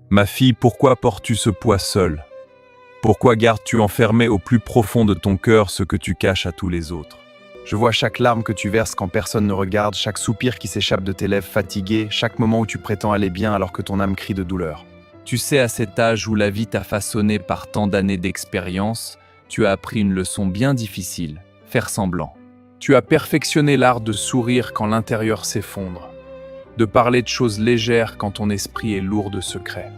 Ma fille, pourquoi portes-tu ce poids seul? Pourquoi gardes-tu enfermé au plus profond de ton cœur ce que tu caches à tous les autres? Je vois chaque larme que tu verses quand personne ne regarde, chaque soupir qui s'échappe de tes lèvres fatiguées, chaque moment où tu prétends aller bien alors que ton âme crie de douleur. Tu sais, à cet âge où la vie t'a façonné par tant d'années d'expérience, tu as appris une leçon bien difficile, faire semblant. Tu as perfectionné l'art de sourire quand l'intérieur s'effondre, de parler de choses légères quand ton esprit est lourd de secrets.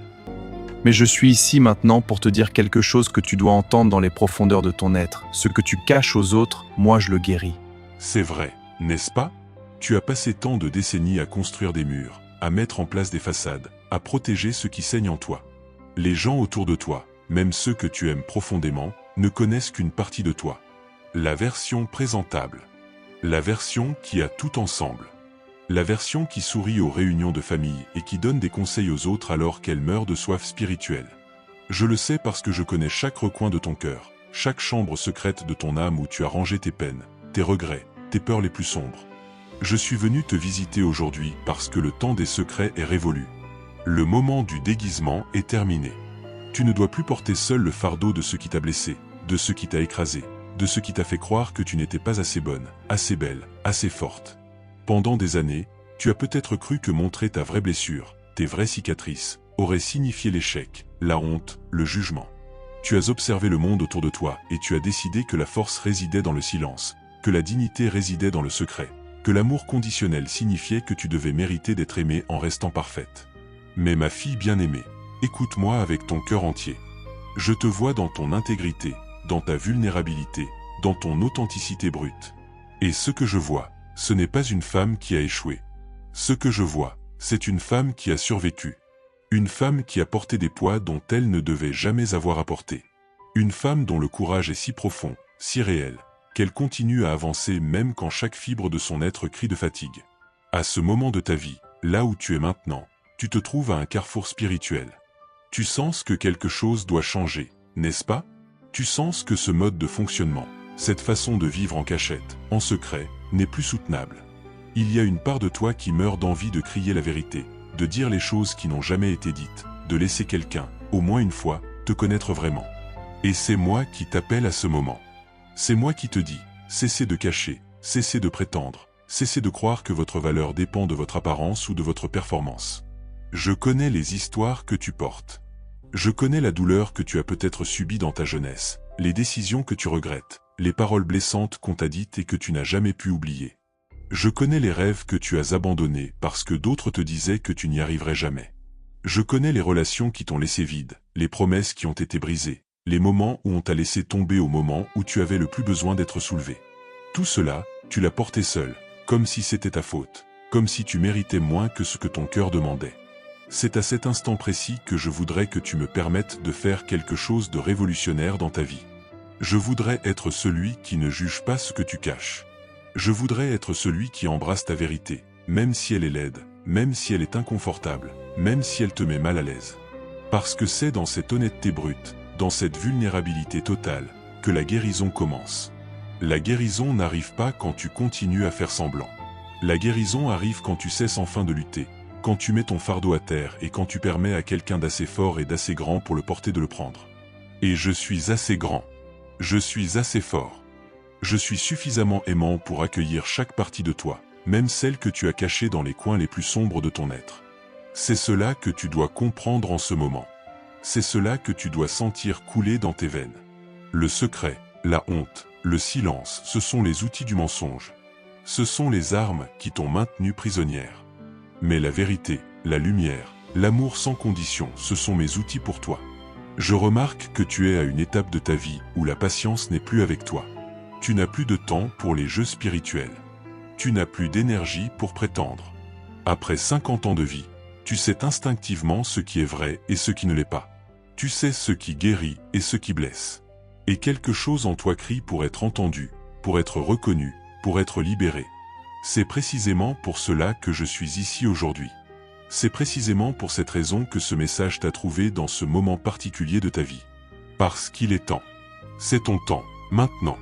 Mais je suis ici maintenant pour te dire quelque chose que tu dois entendre dans les profondeurs de ton être. Ce que tu caches aux autres, moi je le guéris. C'est vrai, n'est-ce pas? Tu as passé tant de décennies à construire des murs, à mettre en place des façades, à protéger ce qui saigne en toi. Les gens autour de toi, même ceux que tu aimes profondément, ne connaissent qu'une partie de toi. La version présentable. La version qui a tout ensemble. La version qui sourit aux réunions de famille et qui donne des conseils aux autres alors qu'elle meurt de soif spirituelle. Je le sais parce que je connais chaque recoin de ton cœur, chaque chambre secrète de ton âme où tu as rangé tes peines, tes regrets, tes peurs les plus sombres. Je suis venu te visiter aujourd'hui parce que le temps des secrets est révolu. Le moment du déguisement est terminé. Tu ne dois plus porter seul le fardeau de ce qui t'a blessé, de ce qui t'a écrasé, de ce qui t'a fait croire que tu n'étais pas assez bonne, assez belle, assez forte. Pendant des années, tu as peut-être cru que montrer ta vraie blessure, tes vraies cicatrices, aurait signifié l'échec, la honte, le jugement. Tu as observé le monde autour de toi et tu as décidé que la force résidait dans le silence, que la dignité résidait dans le secret, que l'amour conditionnel signifiait que tu devais mériter d'être aimée en restant parfaite. Mais ma fille bien-aimée, écoute-moi avec ton cœur entier. Je te vois dans ton intégrité, dans ta vulnérabilité, dans ton authenticité brute. Et ce que je vois, ce n'est pas une femme qui a échoué. Ce que je vois, c'est une femme qui a survécu. Une femme qui a porté des poids dont elle ne devait jamais avoir à porter. Une femme dont le courage est si profond, si réel, qu'elle continue à avancer même quand chaque fibre de son être crie de fatigue. À ce moment de ta vie, là où tu es maintenant, tu te trouves à un carrefour spirituel. Tu sens que quelque chose doit changer, n'est-ce pas? Tu sens que ce mode de fonctionnement, cette façon de vivre en cachette, en secret, n'est plus soutenable. Il y a une part de toi qui meurt d'envie de crier la vérité, de dire les choses qui n'ont jamais été dites, de laisser quelqu'un, au moins une fois, te connaître vraiment. Et c'est moi qui t'appelle à ce moment. C'est moi qui te dis, cessez de cacher, cessez de prétendre, cessez de croire que votre valeur dépend de votre apparence ou de votre performance. Je connais les histoires que tu portes. Je connais la douleur que tu as peut-être subie dans ta jeunesse, les décisions que tu regrettes, les paroles blessantes qu'on t'a dites et que tu n'as jamais pu oublier. Je connais les rêves que tu as abandonnés parce que d'autres te disaient que tu n'y arriverais jamais. Je connais les relations qui t'ont laissé vide, les promesses qui ont été brisées, les moments où on t'a laissé tomber au moment où tu avais le plus besoin d'être soulevé. Tout cela, tu l'as porté seul, comme si c'était ta faute, comme si tu méritais moins que ce que ton cœur demandait. C'est à cet instant précis que je voudrais que tu me permettes de faire quelque chose de révolutionnaire dans ta vie. Je voudrais être celui qui ne juge pas ce que tu caches. Je voudrais être celui qui embrasse ta vérité, même si elle est laide, même si elle est inconfortable, même si elle te met mal à l'aise. Parce que c'est dans cette honnêteté brute, dans cette vulnérabilité totale, que la guérison commence. La guérison n'arrive pas quand tu continues à faire semblant. La guérison arrive quand tu cesses enfin de lutter, quand tu mets ton fardeau à terre et quand tu permets à quelqu'un d'assez fort et d'assez grand pour le porter de le prendre. Et je suis assez grand. Je suis assez fort. Je suis suffisamment aimant pour accueillir chaque partie de toi, même celle que tu as cachée dans les coins les plus sombres de ton être. C'est cela que tu dois comprendre en ce moment. C'est cela que tu dois sentir couler dans tes veines. Le secret, la honte, le silence, ce sont les outils du mensonge. Ce sont les armes qui t'ont maintenue prisonnière. Mais la vérité, la lumière, l'amour sans condition, ce sont mes outils pour toi. Je remarque que tu es à une étape de ta vie où la patience n'est plus avec toi. Tu n'as plus de temps pour les jeux spirituels. Tu n'as plus d'énergie pour prétendre. Après 50 ans de vie, tu sais instinctivement ce qui est vrai et ce qui ne l'est pas. Tu sais ce qui guérit et ce qui blesse. Et quelque chose en toi crie pour être entendu, pour être reconnu, pour être libéré. C'est précisément pour cela que je suis ici aujourd'hui. C'est précisément pour cette raison que ce message t'a trouvé dans ce moment particulier de ta vie. Parce qu'il est temps. C'est ton temps, maintenant.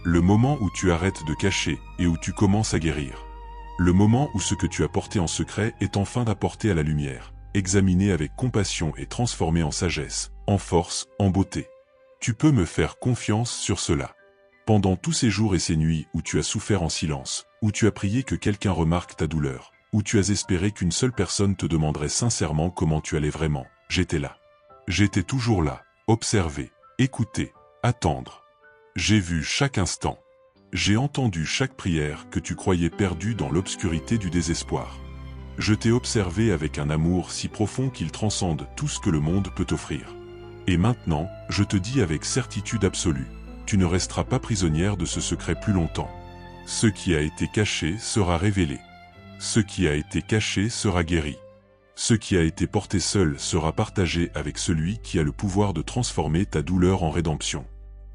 Le moment où tu arrêtes de cacher et où tu commences à guérir. Le moment où ce que tu as porté en secret est enfin apporté à la lumière, examiner avec compassion et transformer en sagesse, en force, en beauté. Tu peux me faire confiance sur cela. Pendant tous ces jours et ces nuits où tu as souffert en silence, où tu as prié que quelqu'un remarque ta douleur, où tu as espéré qu'une seule personne te demanderait sincèrement comment tu allais vraiment, j'étais là. J'étais toujours là, observer, écouter, attendre. J'ai vu chaque instant. J'ai entendu chaque prière que tu croyais perdue dans l'obscurité du désespoir. Je t'ai observé avec un amour si profond qu'il transcende tout ce que le monde peut offrir. Et maintenant, je te dis avec certitude absolue, tu ne resteras pas prisonnière de ce secret plus longtemps. Ce qui a été caché sera révélé. Ce qui a été caché sera guéri. Ce qui a été porté seul sera partagé avec celui qui a le pouvoir de transformer ta douleur en rédemption.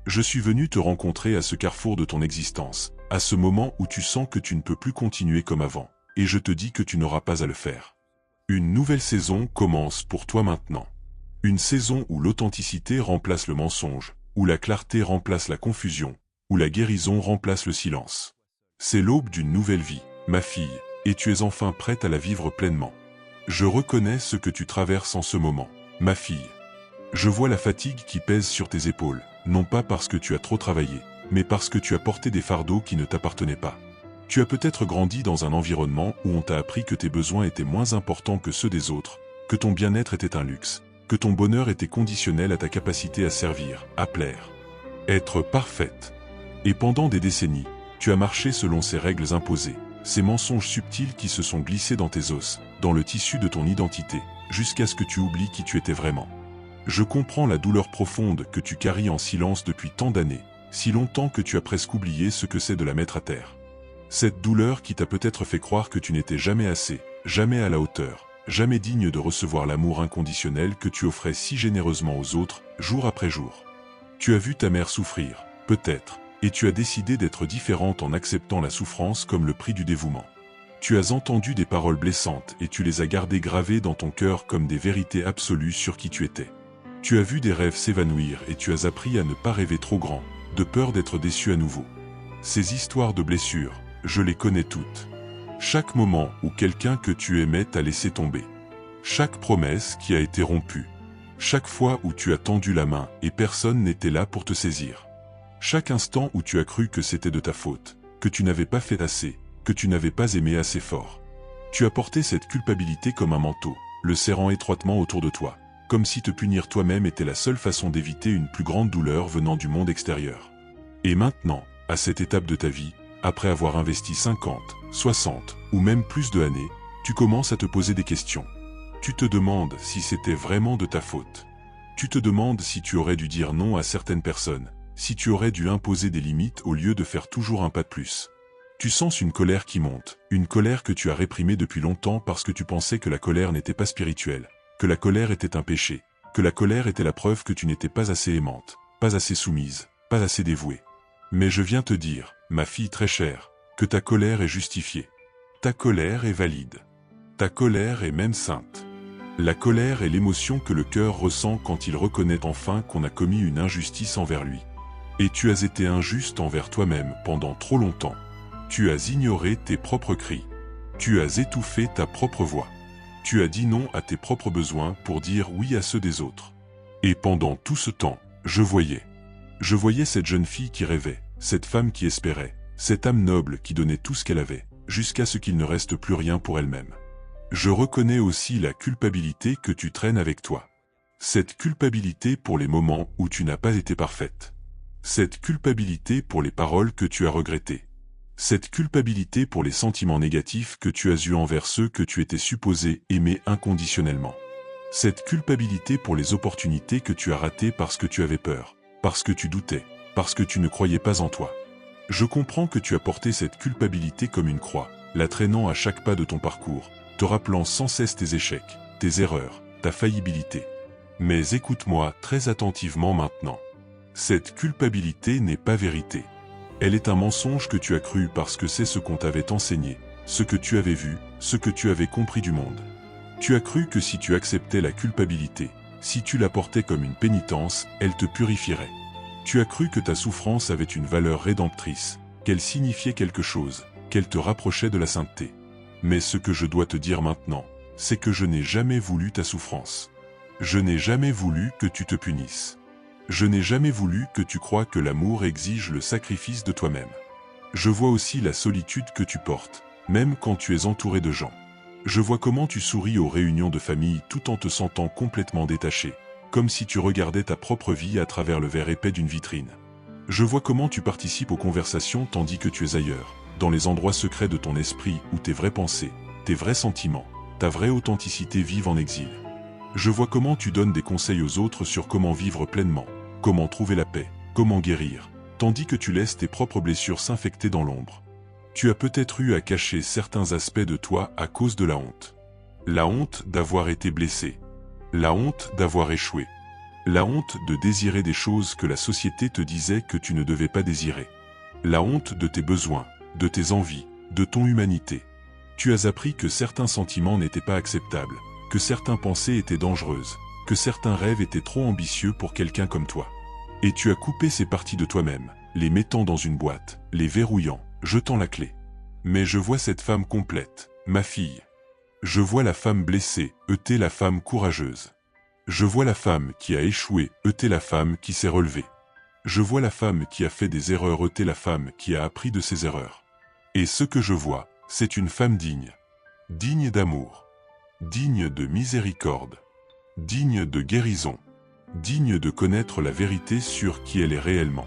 Je suis venu te rencontrer à ce carrefour de ton existence, à ce moment où tu sens que tu ne peux plus continuer comme avant, et je te dis que tu n'auras pas à le faire. Une nouvelle saison commence pour toi maintenant. Une saison où l'authenticité remplace le mensonge, où la clarté remplace la confusion, où la guérison remplace le silence. C'est l'aube d'une nouvelle vie, ma fille, et tu es enfin prête à la vivre pleinement. Je reconnais ce que tu traverses en ce moment, ma fille. Je vois la fatigue qui pèse sur tes épaules, non pas parce que tu as trop travaillé, mais parce que tu as porté des fardeaux qui ne t'appartenaient pas. Tu as peut-être grandi dans un environnement où on t'a appris que tes besoins étaient moins importants que ceux des autres, que ton bien-être était un luxe, que ton bonheur était conditionnel à ta capacité à servir, à plaire, être parfaite. Et pendant des décennies, tu as marché selon ces règles imposées, ces mensonges subtils qui se sont glissés dans tes os, dans le tissu de ton identité, jusqu'à ce que tu oublies qui tu étais vraiment. Je comprends la douleur profonde que tu carries en silence depuis tant d'années, si longtemps que tu as presque oublié ce que c'est de la mettre à terre. Cette douleur qui t'a peut-être fait croire que tu n'étais jamais assez, jamais à la hauteur, jamais digne de recevoir l'amour inconditionnel que tu offrais si généreusement aux autres, jour après jour. Tu as vu ta mère souffrir, peut-être, et tu as décidé d'être différente en acceptant la souffrance comme le prix du dévouement. Tu as entendu des paroles blessantes et tu les as gardées gravées dans ton cœur comme des vérités absolues sur qui tu étais. Tu as vu des rêves s'évanouir et tu as appris à ne pas rêver trop grand, de peur d'être déçu à nouveau. Ces histoires de blessures, je les connais toutes. Chaque moment où quelqu'un que tu aimais t'a laissé tomber. Chaque promesse qui a été rompue. Chaque fois où tu as tendu la main et personne n'était là pour te saisir. Chaque instant où tu as cru que c'était de ta faute, que tu n'avais pas fait assez, que tu n'avais pas aimé assez fort. Tu as porté cette culpabilité comme un manteau, le serrant étroitement autour de toi, comme si te punir toi-même était la seule façon d'éviter une plus grande douleur venant du monde extérieur. Et maintenant, à cette étape de ta vie, après avoir investi 50, 60 ou même plus d'années, tu commences à te poser des questions. Tu te demandes si c'était vraiment de ta faute. Tu te demandes si tu aurais dû dire non à certaines personnes, si tu aurais dû imposer des limites au lieu de faire toujours un pas de plus. Tu sens une colère qui monte, une colère que tu as réprimée depuis longtemps parce que tu pensais que la colère n'était pas spirituelle, que la colère était un péché, que la colère était la preuve que tu n'étais pas assez aimante, pas assez soumise, pas assez dévouée. Mais je viens te dire, ma fille très chère, que ta colère est justifiée. Ta colère est valide. Ta colère est même sainte. La colère est l'émotion que le cœur ressent quand il reconnaît enfin qu'on a commis une injustice envers lui. Et tu as été injuste envers toi-même pendant trop longtemps. Tu as ignoré tes propres cris. Tu as étouffé ta propre voix. Tu as dit non à tes propres besoins pour dire oui à ceux des autres. Et pendant tout ce temps, je voyais cette jeune fille qui rêvait, cette femme qui espérait, cette âme noble qui donnait tout ce qu'elle avait, jusqu'à ce qu'il ne reste plus rien pour elle-même. Je reconnais aussi la culpabilité que tu traînes avec toi. Cette culpabilité pour les moments où tu n'as pas été parfaite. Cette culpabilité pour les paroles que tu as regrettées. Cette culpabilité pour les sentiments négatifs que tu as eus envers ceux que tu étais supposé aimer inconditionnellement. Cette culpabilité pour les opportunités que tu as ratées parce que tu avais peur, parce que tu doutais, parce que tu ne croyais pas en toi. Je comprends que tu as porté cette culpabilité comme une croix, la traînant à chaque pas de ton parcours, te rappelant sans cesse tes échecs, tes erreurs, ta faillibilité. Mais écoute-moi très attentivement maintenant. Cette culpabilité n'est pas vérité. Elle est un mensonge que tu as cru parce que c'est ce qu'on t'avait enseigné, ce que tu avais vu, ce que tu avais compris du monde. Tu as cru que si tu acceptais la culpabilité, si tu la portais comme une pénitence, elle te purifierait. Tu as cru que ta souffrance avait une valeur rédemptrice, qu'elle signifiait quelque chose, qu'elle te rapprochait de la sainteté. Mais ce que je dois te dire maintenant, c'est que je n'ai jamais voulu ta souffrance. Je n'ai jamais voulu que tu te punisses. Je n'ai jamais voulu que tu crois que l'amour exige le sacrifice de toi-même. Je vois aussi la solitude que tu portes, même quand tu es entouré de gens. Je vois comment tu souris aux réunions de famille tout en te sentant complètement détaché, comme si tu regardais ta propre vie à travers le verre épais d'une vitrine. Je vois comment tu participes aux conversations tandis que tu es ailleurs, dans les endroits secrets de ton esprit où tes vraies pensées, tes vrais sentiments, ta vraie authenticité vivent en exil. Je vois comment tu donnes des conseils aux autres sur comment vivre pleinement, comment trouver la paix, comment guérir, tandis que tu laisses tes propres blessures s'infecter dans l'ombre. Tu as peut-être eu à cacher certains aspects de toi à cause de la honte. La honte d'avoir été blessé. La honte d'avoir échoué. La honte de désirer des choses que la société te disait que tu ne devais pas désirer. La honte de tes besoins, de tes envies, de ton humanité. Tu as appris que certains sentiments n'étaient pas acceptables, que certaines pensées étaient dangereuses, que certains rêves étaient trop ambitieux pour quelqu'un comme toi. Et tu as coupé ces parties de toi-même, les mettant dans une boîte, les verrouillant, jetant la clé. Mais je vois cette femme complète, ma fille. Je vois la femme blessée, t'es la femme courageuse. Je vois la femme qui a échoué, t'es la femme qui s'est relevée. Je vois la femme qui a fait des erreurs, t'es la femme qui a appris de ses erreurs. Et ce que je vois, c'est une femme digne. Digne d'amour. Digne de miséricorde. Digne de guérison. Digne de connaître la vérité sur qui elle est réellement.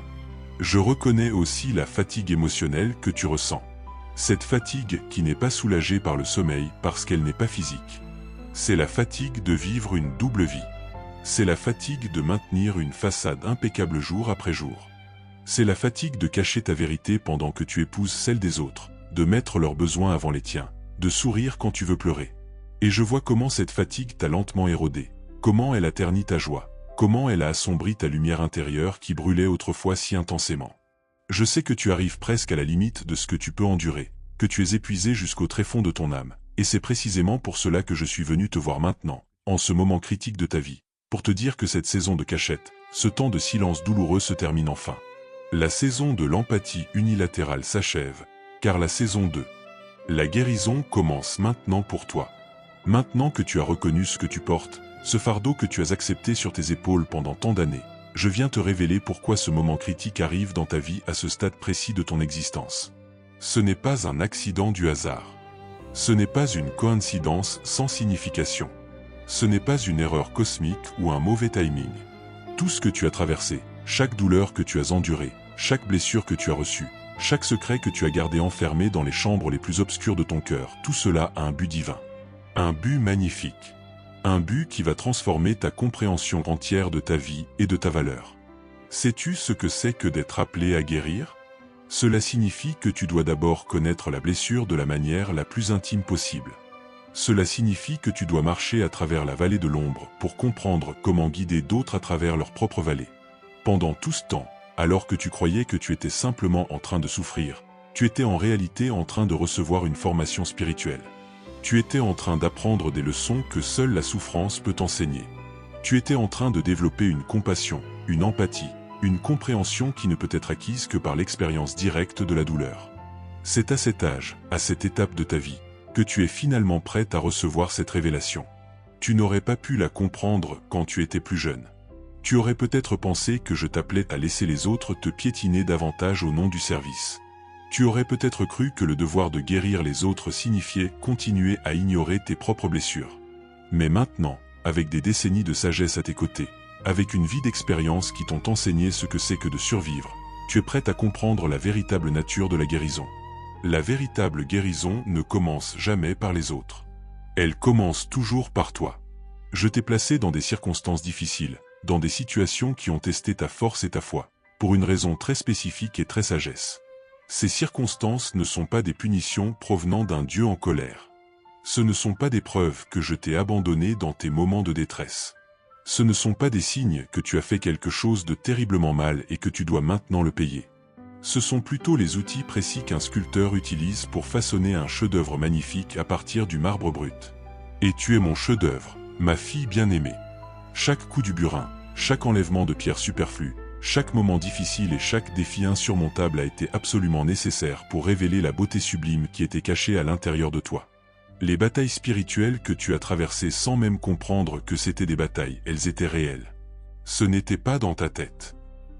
Je reconnais aussi la fatigue émotionnelle que tu ressens. Cette fatigue qui n'est pas soulagée par le sommeil parce qu'elle n'est pas physique. C'est la fatigue de vivre une double vie. C'est la fatigue de maintenir une façade impeccable jour après jour. C'est la fatigue de cacher ta vérité pendant que tu épouses celle des autres, de mettre leurs besoins avant les tiens, de sourire quand tu veux pleurer. Et je vois comment cette fatigue t'a lentement érodé, comment elle a terni ta joie, comment elle a assombri ta lumière intérieure qui brûlait autrefois si intensément. Je sais que tu arrives presque à la limite de ce que tu peux endurer, que tu es épuisé jusqu'au tréfonds de ton âme, et c'est précisément pour cela que je suis venu te voir maintenant, en ce moment critique de ta vie, pour te dire que cette saison de cachette, ce temps de silence douloureux se termine enfin. La saison de l'empathie unilatérale s'achève, car la saison 2, la guérison commence maintenant pour toi. Maintenant que tu as reconnu ce que tu portes, ce fardeau que tu as accepté sur tes épaules pendant tant d'années, je viens te révéler pourquoi ce moment critique arrive dans ta vie à ce stade précis de ton existence. Ce n'est pas un accident du hasard. Ce n'est pas une coïncidence sans signification. Ce n'est pas une erreur cosmique ou un mauvais timing. Tout ce que tu as traversé, chaque douleur que tu as endurée, chaque blessure que tu as reçue, chaque secret que tu as gardé enfermé dans les chambres les plus obscures de ton cœur, tout cela a un but divin. Un but magnifique. Un but qui va transformer ta compréhension entière de ta vie et de ta valeur. Sais-tu ce que c'est que d'être appelé à guérir ? Cela signifie que tu dois d'abord connaître la blessure de la manière la plus intime possible. Cela signifie que tu dois marcher à travers la vallée de l'ombre pour comprendre comment guider d'autres à travers leur propre vallée. Pendant tout ce temps, alors que tu croyais que tu étais simplement en train de souffrir, tu étais en réalité en train de recevoir une formation spirituelle. Tu étais en train d'apprendre des leçons que seule la souffrance peut enseigner. Tu étais en train de développer une compassion, une empathie, une compréhension qui ne peut être acquise que par l'expérience directe de la douleur. C'est à cet âge, à cette étape de ta vie, que tu es finalement prête à recevoir cette révélation. Tu n'aurais pas pu la comprendre quand tu étais plus jeune. Tu aurais peut-être pensé que je t'appelais à laisser les autres te piétiner davantage au nom du service. Tu aurais peut-être cru que le devoir de guérir les autres signifiait continuer à ignorer tes propres blessures. Mais maintenant, avec des décennies de sagesse à tes côtés, avec une vie d'expérience qui t'ont enseigné ce que c'est que de survivre, tu es prête à comprendre la véritable nature de la guérison. La véritable guérison ne commence jamais par les autres. Elle commence toujours par toi. Je t'ai placé dans des circonstances difficiles, dans des situations qui ont testé ta force et ta foi, pour une raison très spécifique et très sagesse. Ces circonstances ne sont pas des punitions provenant d'un Dieu en colère. Ce ne sont pas des preuves que je t'ai abandonné dans tes moments de détresse. Ce ne sont pas des signes que tu as fait quelque chose de terriblement mal et que tu dois maintenant le payer. Ce sont plutôt les outils précis qu'un sculpteur utilise pour façonner un chef-d'œuvre magnifique à partir du marbre brut. Et tu es mon chef-d'œuvre, ma fille bien-aimée. Chaque coup du burin, chaque enlèvement de pierres superflues, chaque moment difficile et chaque défi insurmontable a été absolument nécessaire pour révéler la beauté sublime qui était cachée à l'intérieur de toi. Les batailles spirituelles que tu as traversées sans même comprendre que c'était des batailles, elles étaient réelles. Ce n'était pas dans ta tête.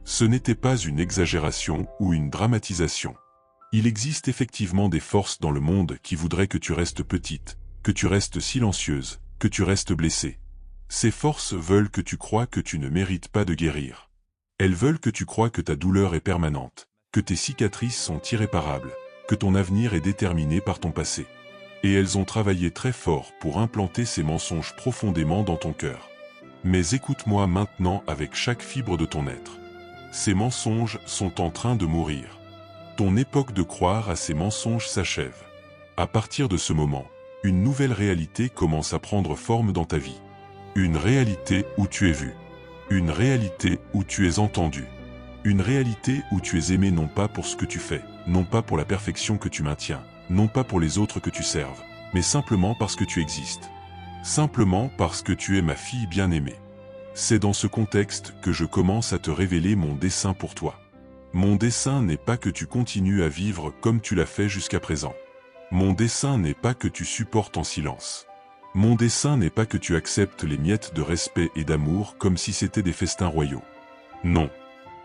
Ce n'était pas une exagération ou une dramatisation. Il existe effectivement des forces dans le monde qui voudraient que tu restes petite, que tu restes silencieuse, que tu restes blessée. Ces forces veulent que tu crois que tu ne mérites pas de guérir. Elles veulent que tu crois que ta douleur est permanente, que tes cicatrices sont irréparables, que ton avenir est déterminé par ton passé. Et elles ont travaillé très fort pour implanter ces mensonges profondément dans ton cœur. Mais écoute-moi maintenant avec chaque fibre de ton être. Ces mensonges sont en train de mourir. Ton époque de croire à ces mensonges s'achève. À partir de ce moment, une nouvelle réalité commence à prendre forme dans ta vie. Une réalité où tu es vu. Une réalité où tu es entendu. Une réalité où tu es aimé non pas pour ce que tu fais, non pas pour la perfection que tu maintiens, non pas pour les autres que tu serves, mais simplement parce que tu existes. Simplement parce que tu es ma fille bien-aimée. C'est dans ce contexte que je commence à te révéler mon dessein pour toi. Mon dessein n'est pas que tu continues à vivre comme tu l'as fait jusqu'à présent. Mon dessein n'est pas que tu supportes en silence. Mon dessein n'est pas que tu acceptes les miettes de respect et d'amour comme si c'était des festins royaux. Non.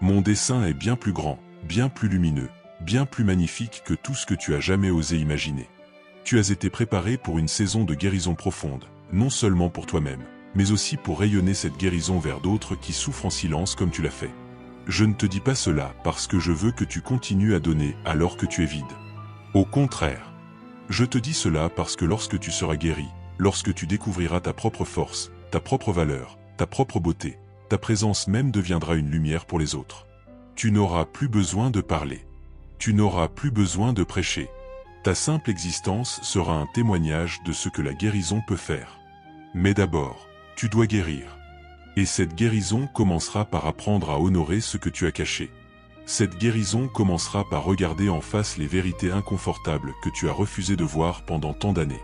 Mon dessein est bien plus grand, bien plus lumineux, bien plus magnifique que tout ce que tu as jamais osé imaginer. Tu as été préparé pour une saison de guérison profonde, non seulement pour toi-même, mais aussi pour rayonner cette guérison vers d'autres qui souffrent en silence comme tu l'as fait. Je ne te dis pas cela parce que je veux que tu continues à donner alors que tu es vide. Au contraire. Je te dis cela parce que lorsque tu seras guéri, lorsque tu découvriras ta propre force, ta propre valeur, ta propre beauté, ta présence même deviendra une lumière pour les autres. Tu n'auras plus besoin de parler. Tu n'auras plus besoin de prêcher. Ta simple existence sera un témoignage de ce que la guérison peut faire. Mais d'abord, tu dois guérir. Et cette guérison commencera par apprendre à honorer ce que tu as caché. Cette guérison commencera par regarder en face les vérités inconfortables que tu as refusé de voir pendant tant d'années.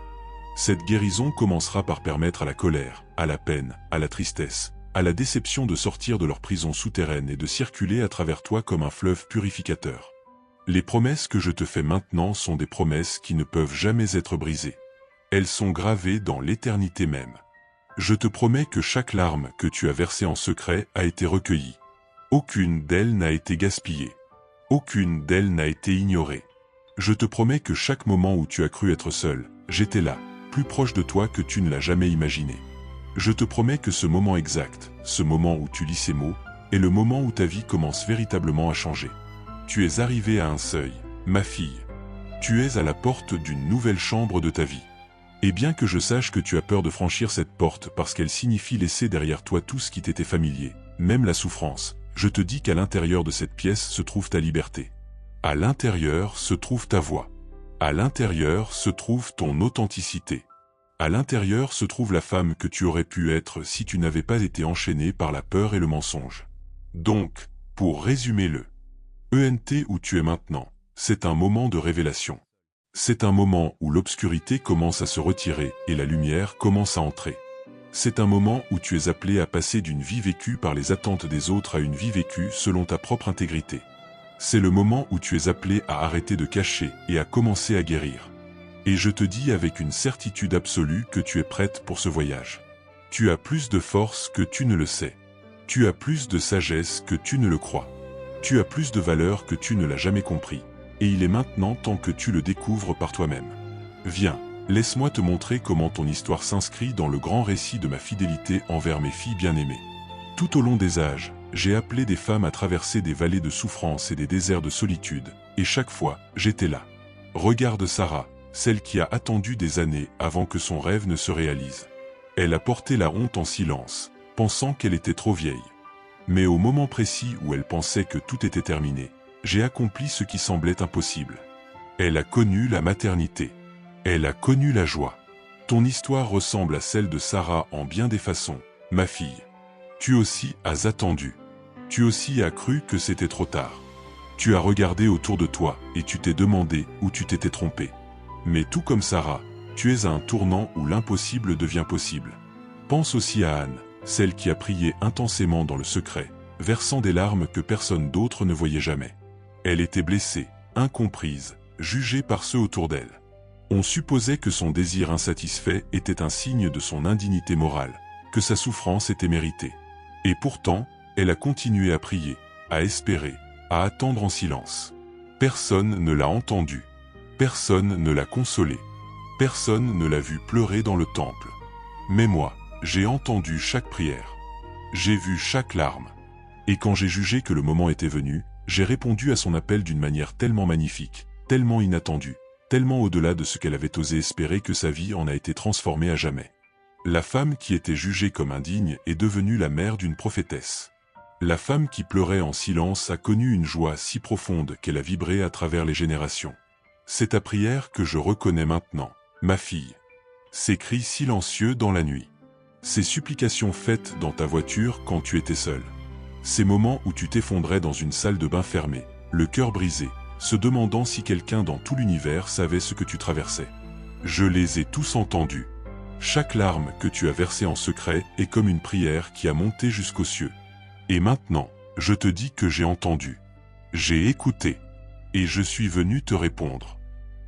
Cette guérison commencera par permettre à la colère, à la peine, à la tristesse, à la déception de sortir de leur prison souterraine et de circuler à travers toi comme un fleuve purificateur. Les promesses que je te fais maintenant sont des promesses qui ne peuvent jamais être brisées. Elles sont gravées dans l'éternité même. Je te promets que chaque larme que tu as versée en secret a été recueillie. Aucune d'elles n'a été gaspillée. Aucune d'elles n'a été ignorée. Je te promets que chaque moment où tu as cru être seul, j'étais là, plus proche de toi que tu ne l'as jamais imaginé. Je te promets que ce moment exact, ce moment où tu lis ces mots, est le moment où ta vie commence véritablement à changer. Tu es arrivé à un seuil, ma fille. Tu es à la porte d'une nouvelle chambre de ta vie. Et bien que je sache que tu as peur de franchir cette porte parce qu'elle signifie laisser derrière toi tout ce qui t'était familier, même la souffrance, je te dis qu'à l'intérieur de cette pièce se trouve ta liberté. À l'intérieur se trouve ta voix. À l'intérieur se trouve ton authenticité. À l'intérieur se trouve la femme que tu aurais pu être si tu n'avais pas été enchaîné par la peur et le mensonge. Donc, pour résumer le ENT où tu es maintenant, c'est un moment de révélation. C'est un moment où l'obscurité commence à se retirer et la lumière commence à entrer. C'est un moment où tu es appelé à passer d'une vie vécue par les attentes des autres à une vie vécue selon ta propre intégrité. C'est le moment où tu es appelé à arrêter de cacher et à commencer à guérir. Et je te dis avec une certitude absolue que tu es prête pour ce voyage. Tu as plus de force que tu ne le sais. Tu as plus de sagesse que tu ne le crois. Tu as plus de valeur que tu ne l'as jamais compris. Et il est maintenant temps que tu le découvres par toi-même. Viens, laisse-moi te montrer comment ton histoire s'inscrit dans le grand récit de ma fidélité envers mes filles bien-aimées. Tout au long des âges, j'ai appelé des femmes à traverser des vallées de souffrance et des déserts de solitude, et chaque fois, j'étais là. Regarde Sarah, celle qui a attendu des années avant que son rêve ne se réalise. Elle a porté la honte en silence, pensant qu'elle était trop vieille. Mais au moment précis où elle pensait que tout était terminé, j'ai accompli ce qui semblait impossible. Elle a connu la maternité. Elle a connu la joie. Ton histoire ressemble à celle de Sarah en bien des façons, ma fille. Tu aussi as attendu. Tu aussi as cru que c'était trop tard. Tu as regardé autour de toi et tu t'es demandé où tu t'étais trompé. Mais tout comme Sarah, tu es à un tournant où l'impossible devient possible. Pense aussi à Anne, celle qui a prié intensément dans le secret, versant des larmes que personne d'autre ne voyait jamais. Elle était blessée, incomprise, jugée par ceux autour d'elle. On supposait que son désir insatisfait était un signe de son indignité morale, que sa souffrance était méritée. Et pourtant, elle a continué à prier, à espérer, à attendre en silence. Personne ne l'a entendue. Personne ne l'a consolée. Personne ne l'a vue pleurer dans le temple. Mais moi, j'ai entendu chaque prière. J'ai vu chaque larme. Et quand j'ai jugé que le moment était venu, j'ai répondu à son appel d'une manière tellement magnifique, tellement inattendue, tellement au-delà de ce qu'elle avait osé espérer que sa vie en a été transformée à jamais. La femme qui était jugée comme indigne est devenue la mère d'une prophétesse. La femme qui pleurait en silence a connu une joie si profonde qu'elle a vibré à travers les générations. C'est ta prière que je reconnais maintenant, ma fille. Ces cris silencieux dans la nuit. Ces supplications faites dans ta voiture quand tu étais seule. Ces moments où tu t'effondrais dans une salle de bain fermée, le cœur brisé, se demandant si quelqu'un dans tout l'univers savait ce que tu traversais. Je les ai tous entendus. Chaque larme que tu as versée en secret est comme une prière qui a monté jusqu'aux cieux. Et maintenant, je te dis que j'ai entendu. J'ai écouté. Et je suis venu te répondre.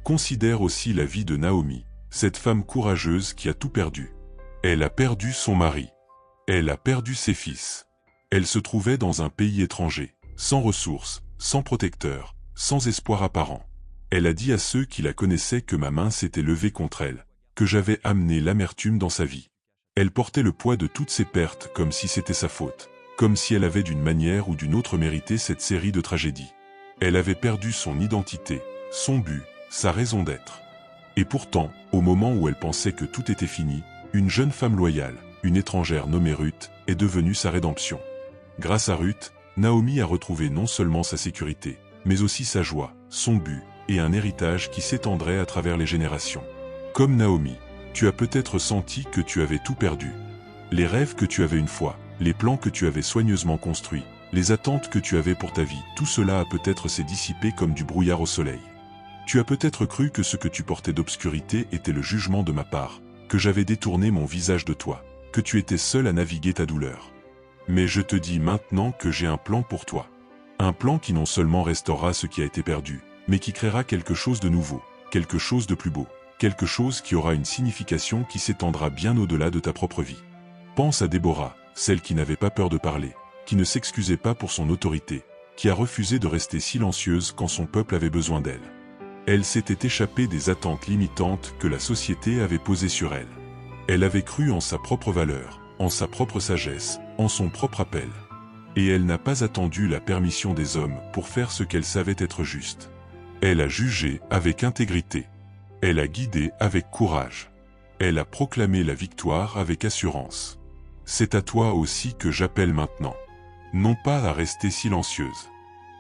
Considère aussi la vie de Naomi, cette femme courageuse qui a tout perdu. Elle a perdu son mari. Elle a perdu ses fils. Elle se trouvait dans un pays étranger, sans ressources, sans protecteur, sans espoir apparent. Elle a dit à ceux qui la connaissaient que ma main s'était levée contre elle, que j'avais amené l'amertume dans sa vie. Elle portait le poids de toutes ses pertes comme si c'était sa faute, comme si elle avait d'une manière ou d'une autre mérité cette série de tragédies. Elle avait perdu son identité, son but, sa raison d'être. Et pourtant, au moment où elle pensait que tout était fini, une jeune femme loyale, une étrangère nommée Ruth, est devenue sa rédemption. Grâce à Ruth, Naomi a retrouvé non seulement sa sécurité, mais aussi sa joie, son but, et un héritage qui s'étendrait à travers les générations. Comme Naomi, tu as peut-être senti que tu avais tout perdu. Les rêves que tu avais une fois, les plans que tu avais soigneusement construits, les attentes que tu avais pour ta vie, tout cela a peut-être s'est dissipé comme du brouillard au soleil. Tu as peut-être cru que ce que tu portais d'obscurité était le jugement de ma part, que j'avais détourné mon visage de toi, que tu étais seul à naviguer ta douleur. Mais je te dis maintenant que j'ai un plan pour toi. Un plan qui non seulement restaurera ce qui a été perdu, mais qui créera quelque chose de nouveau, quelque chose de plus beau, quelque chose qui aura une signification qui s'étendra bien au-delà de ta propre vie. Pense à Déborah, celle qui n'avait pas peur de parler, qui ne s'excusait pas pour son autorité, qui a refusé de rester silencieuse quand son peuple avait besoin d'elle. Elle s'était échappée des attentes limitantes que la société avait posées sur elle. Elle avait cru en sa propre valeur, en sa propre sagesse, en son propre appel. Et elle n'a pas attendu la permission des hommes pour faire ce qu'elle savait être juste. Elle a jugé avec intégrité. Elle a guidé avec courage. Elle a proclamé la victoire avec assurance. C'est à toi aussi que j'appelle maintenant. Non pas à rester silencieuse.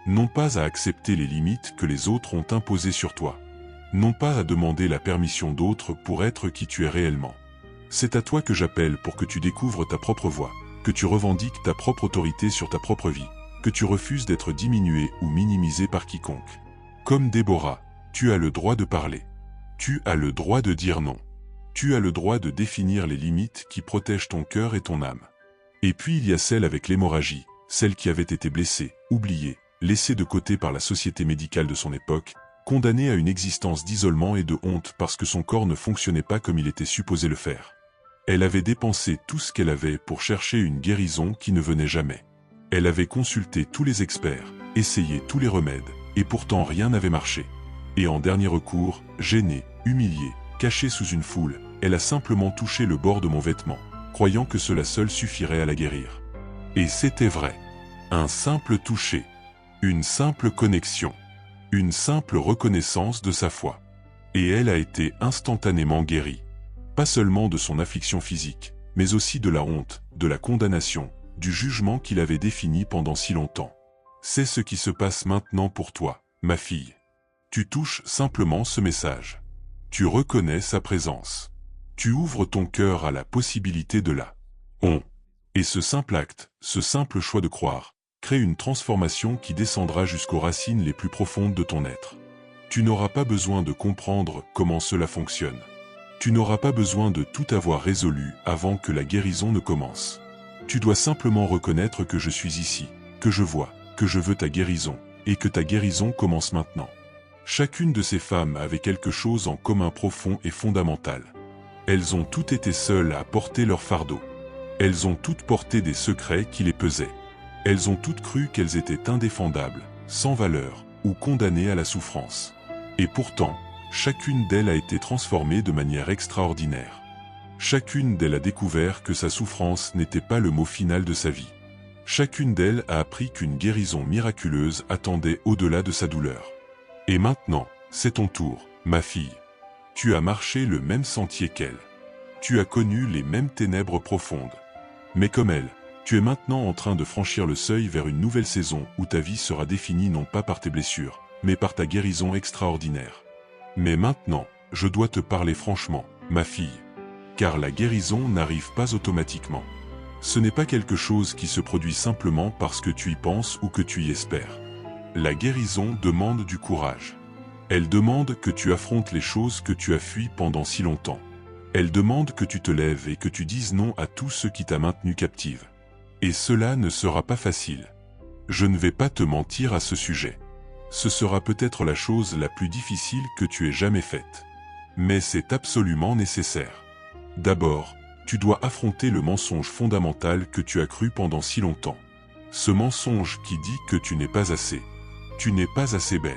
Non pas à accepter les limites que les autres ont imposées sur toi. Non pas à demander la permission d'autres pour être qui tu es réellement. C'est à toi que j'appelle pour que tu découvres ta propre voix, que tu revendiques ta propre autorité sur ta propre vie, que tu refuses d'être diminué ou minimisé par quiconque. Comme Déborah, tu as le droit de parler. Tu as le droit de dire non. Tu as le droit de définir les limites qui protègent ton cœur et ton âme. Et puis il y a celle avec l'hémorragie, celle qui avait été blessée, oubliée, laissée de côté par la société médicale de son époque, condamnée à une existence d'isolement et de honte parce que son corps ne fonctionnait pas comme il était supposé le faire. Elle avait dépensé tout ce qu'elle avait pour chercher une guérison qui ne venait jamais. Elle avait consulté tous les experts, essayé tous les remèdes, et pourtant rien n'avait marché. Et en dernier recours, gênée, humiliée, cachée sous une foule, elle a simplement touché le bord de mon vêtement, croyant que cela seul suffirait à la guérir. Et c'était vrai. Un simple toucher. Une simple connexion. Une simple reconnaissance de sa foi. Et elle a été instantanément guérie. Pas seulement de son affliction physique, mais aussi de la honte, de la condamnation, du jugement qu'il avait défini pendant si longtemps. C'est ce qui se passe maintenant pour toi, ma fille. Tu touches simplement ce message. Tu reconnais sa présence. Tu ouvres ton cœur à la possibilité de la on. Et ce simple acte, ce simple choix de croire, crée une transformation qui descendra jusqu'aux racines les plus profondes de ton être. Tu n'auras pas besoin de comprendre comment cela fonctionne. Tu n'auras pas besoin de tout avoir résolu avant que la guérison ne commence. Tu dois simplement reconnaître que je suis ici, que je vois, que je veux ta guérison, et que ta guérison commence maintenant. Chacune de ces femmes avait quelque chose en commun profond et fondamental. Elles ont toutes été seules à porter leur fardeau. Elles ont toutes porté des secrets qui les pesaient. Elles ont toutes cru qu'elles étaient indéfendables, sans valeur, ou condamnées à la souffrance. Et pourtant, chacune d'elles a été transformée de manière extraordinaire. Chacune d'elles a découvert que sa souffrance n'était pas le mot final de sa vie. Chacune d'elles a appris qu'une guérison miraculeuse attendait au-delà de sa douleur. Et maintenant, c'est ton tour, ma fille. Tu as marché le même sentier qu'elle. Tu as connu les mêmes ténèbres profondes. Mais comme elle, tu es maintenant en train de franchir le seuil vers une nouvelle saison où ta vie sera définie non pas par tes blessures, mais par ta guérison extraordinaire. Mais maintenant, je dois te parler franchement, ma fille. Car la guérison n'arrive pas automatiquement. Ce n'est pas quelque chose qui se produit simplement parce que tu y penses ou que tu y espères. La guérison demande du courage. Elle demande que tu affrontes les choses que tu as fuies pendant si longtemps. Elle demande que tu te lèves et que tu dises non à tout ce qui t'a maintenu captive. Et cela ne sera pas facile. Je ne vais pas te mentir à ce sujet. Ce sera peut-être la chose la plus difficile que tu aies jamais faite. Mais c'est absolument nécessaire. D'abord, tu dois affronter le mensonge fondamental que tu as cru pendant si longtemps. Ce mensonge qui dit que tu n'es pas assez. Tu n'es pas assez belle.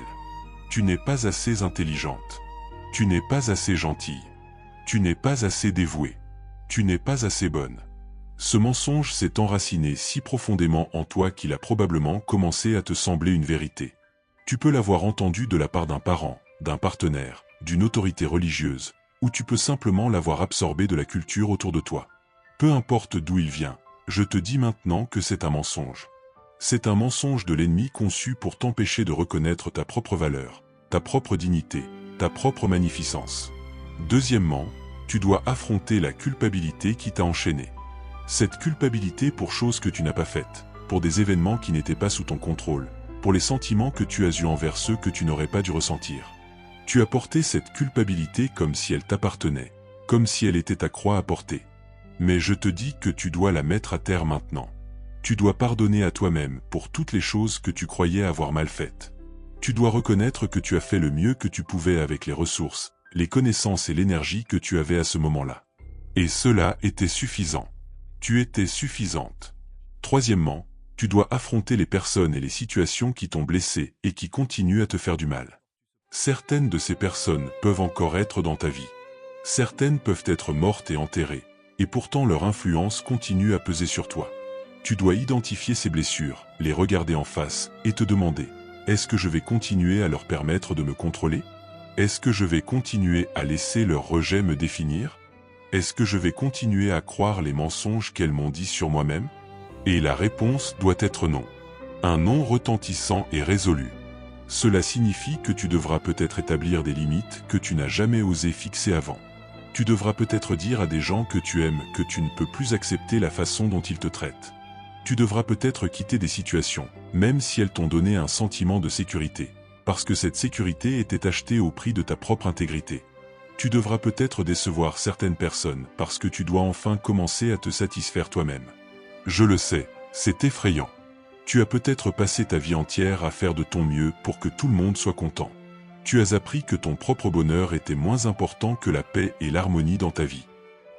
Tu n'es pas assez intelligente. Tu n'es pas assez gentille. Tu n'es pas assez dévouée. Tu n'es pas assez bonne. Ce mensonge s'est enraciné si profondément en toi qu'il a probablement commencé à te sembler une vérité. Tu peux l'avoir entendu de la part d'un parent, d'un partenaire, d'une autorité religieuse, ou tu peux simplement l'avoir absorbé de la culture autour de toi. Peu importe d'où il vient, je te dis maintenant que c'est un mensonge. C'est un mensonge de l'ennemi conçu pour t'empêcher de reconnaître ta propre valeur, ta propre dignité, ta propre magnificence. Deuxièmement, tu dois affronter la culpabilité qui t'a enchaîné. Cette culpabilité pour choses que tu n'as pas faites, pour des événements qui n'étaient pas sous ton contrôle, pour les sentiments que tu as eus envers ceux que tu n'aurais pas dû ressentir. Tu as porté cette culpabilité comme si elle t'appartenait, comme si elle était ta croix à porter. Mais je te dis que tu dois la mettre à terre maintenant. Tu dois pardonner à toi-même pour toutes les choses que tu croyais avoir mal faites. Tu dois reconnaître que tu as fait le mieux que tu pouvais avec les ressources, les connaissances et l'énergie que tu avais à ce moment-là. Et cela était suffisant. Tu étais suffisante. Troisièmement, tu dois affronter les personnes et les situations qui t'ont blessé et qui continuent à te faire du mal. Certaines de ces personnes peuvent encore être dans ta vie. Certaines peuvent être mortes et enterrées, et pourtant leur influence continue à peser sur toi. Tu dois identifier ces blessures, les regarder en face et te demander, est-ce que je vais continuer à leur permettre de me contrôler? Est-ce que je vais continuer à laisser leur rejet me définir? Est-ce que je vais continuer à croire les mensonges qu'elles m'ont dit sur moi-même? Et la réponse doit être non. Un non retentissant et résolu. Cela signifie que tu devras peut-être établir des limites que tu n'as jamais osé fixer avant. Tu devras peut-être dire à des gens que tu aimes que tu ne peux plus accepter la façon dont ils te traitent. Tu devras peut-être quitter des situations, même si elles t'ont donné un sentiment de sécurité, parce que cette sécurité était achetée au prix de ta propre intégrité. Tu devras peut-être décevoir certaines personnes parce que tu dois enfin commencer à te satisfaire toi-même. Je le sais, c'est effrayant. Tu as peut-être passé ta vie entière à faire de ton mieux pour que tout le monde soit content. Tu as appris que ton propre bonheur était moins important que la paix et l'harmonie dans ta vie.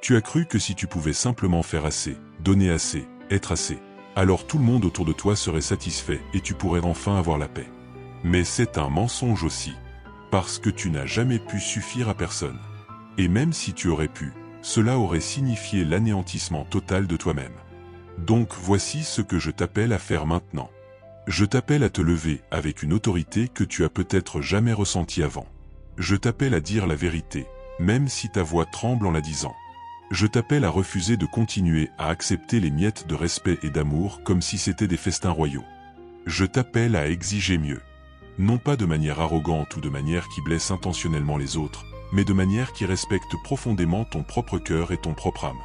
Tu as cru que si tu pouvais simplement faire assez, donner assez, être assez, alors tout le monde autour de toi serait satisfait et tu pourrais enfin avoir la paix. Mais c'est un mensonge aussi, parce que tu n'as jamais pu suffire à personne. Et même si tu aurais pu, cela aurait signifié l'anéantissement total de toi-même. Donc voici ce que je t'appelle à faire maintenant. Je t'appelle à te lever avec une autorité que tu as peut-être jamais ressentie avant. Je t'appelle à dire la vérité, même si ta voix tremble en la disant. Je t'appelle à refuser de continuer à accepter les miettes de respect et d'amour comme si c'était des festins royaux. Je t'appelle à exiger mieux. Non pas de manière arrogante ou de manière qui blesse intentionnellement les autres, mais de manière qui respecte profondément ton propre cœur et ton propre âme.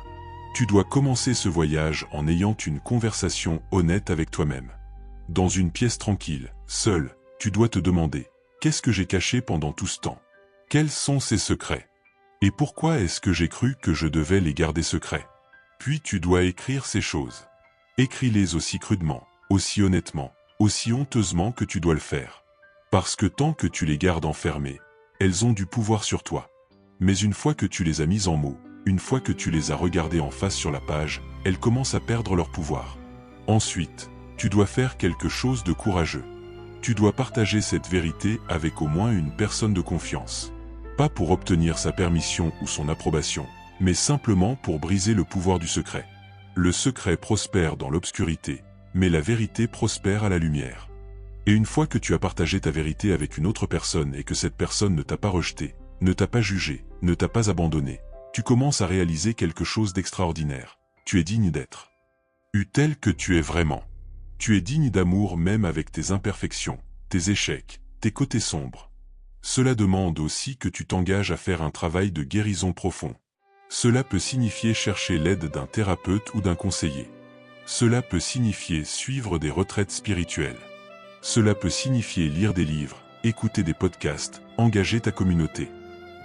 Tu dois commencer ce voyage en ayant une conversation honnête avec toi-même. Dans une pièce tranquille, seul, tu dois te demander, qu'est-ce que j'ai caché pendant tout ce temps? Quels sont ces secrets? Et pourquoi est-ce que j'ai cru que je devais les garder secrets? Puis tu dois écrire ces choses. Écris-les aussi crudement, aussi honnêtement, aussi honteusement que tu dois le faire. Parce que tant que tu les gardes enfermées, elles ont du pouvoir sur toi. Mais une fois que tu les as mises en mots, une fois que tu les as regardées en face sur la page, elles commencent à perdre leur pouvoir. Ensuite, tu dois faire quelque chose de courageux. Tu dois partager cette vérité avec au moins une personne de confiance. Pas pour obtenir sa permission ou son approbation, mais simplement pour briser le pouvoir du secret. Le secret prospère dans l'obscurité, mais la vérité prospère à la lumière. Et une fois que tu as partagé ta vérité avec une autre personne et que cette personne ne t'a pas rejeté, ne t'a pas jugé, ne t'a pas abandonné, tu commences à réaliser quelque chose d'extraordinaire. Tu es digne d'être tel que tu es vraiment. Tu es digne d'amour même avec tes imperfections, tes échecs, tes côtés sombres. Cela demande aussi que tu t'engages à faire un travail de guérison profond. Cela peut signifier chercher l'aide d'un thérapeute ou d'un conseiller. Cela peut signifier suivre des retraites spirituelles. Cela peut signifier lire des livres, écouter des podcasts, engager ta communauté.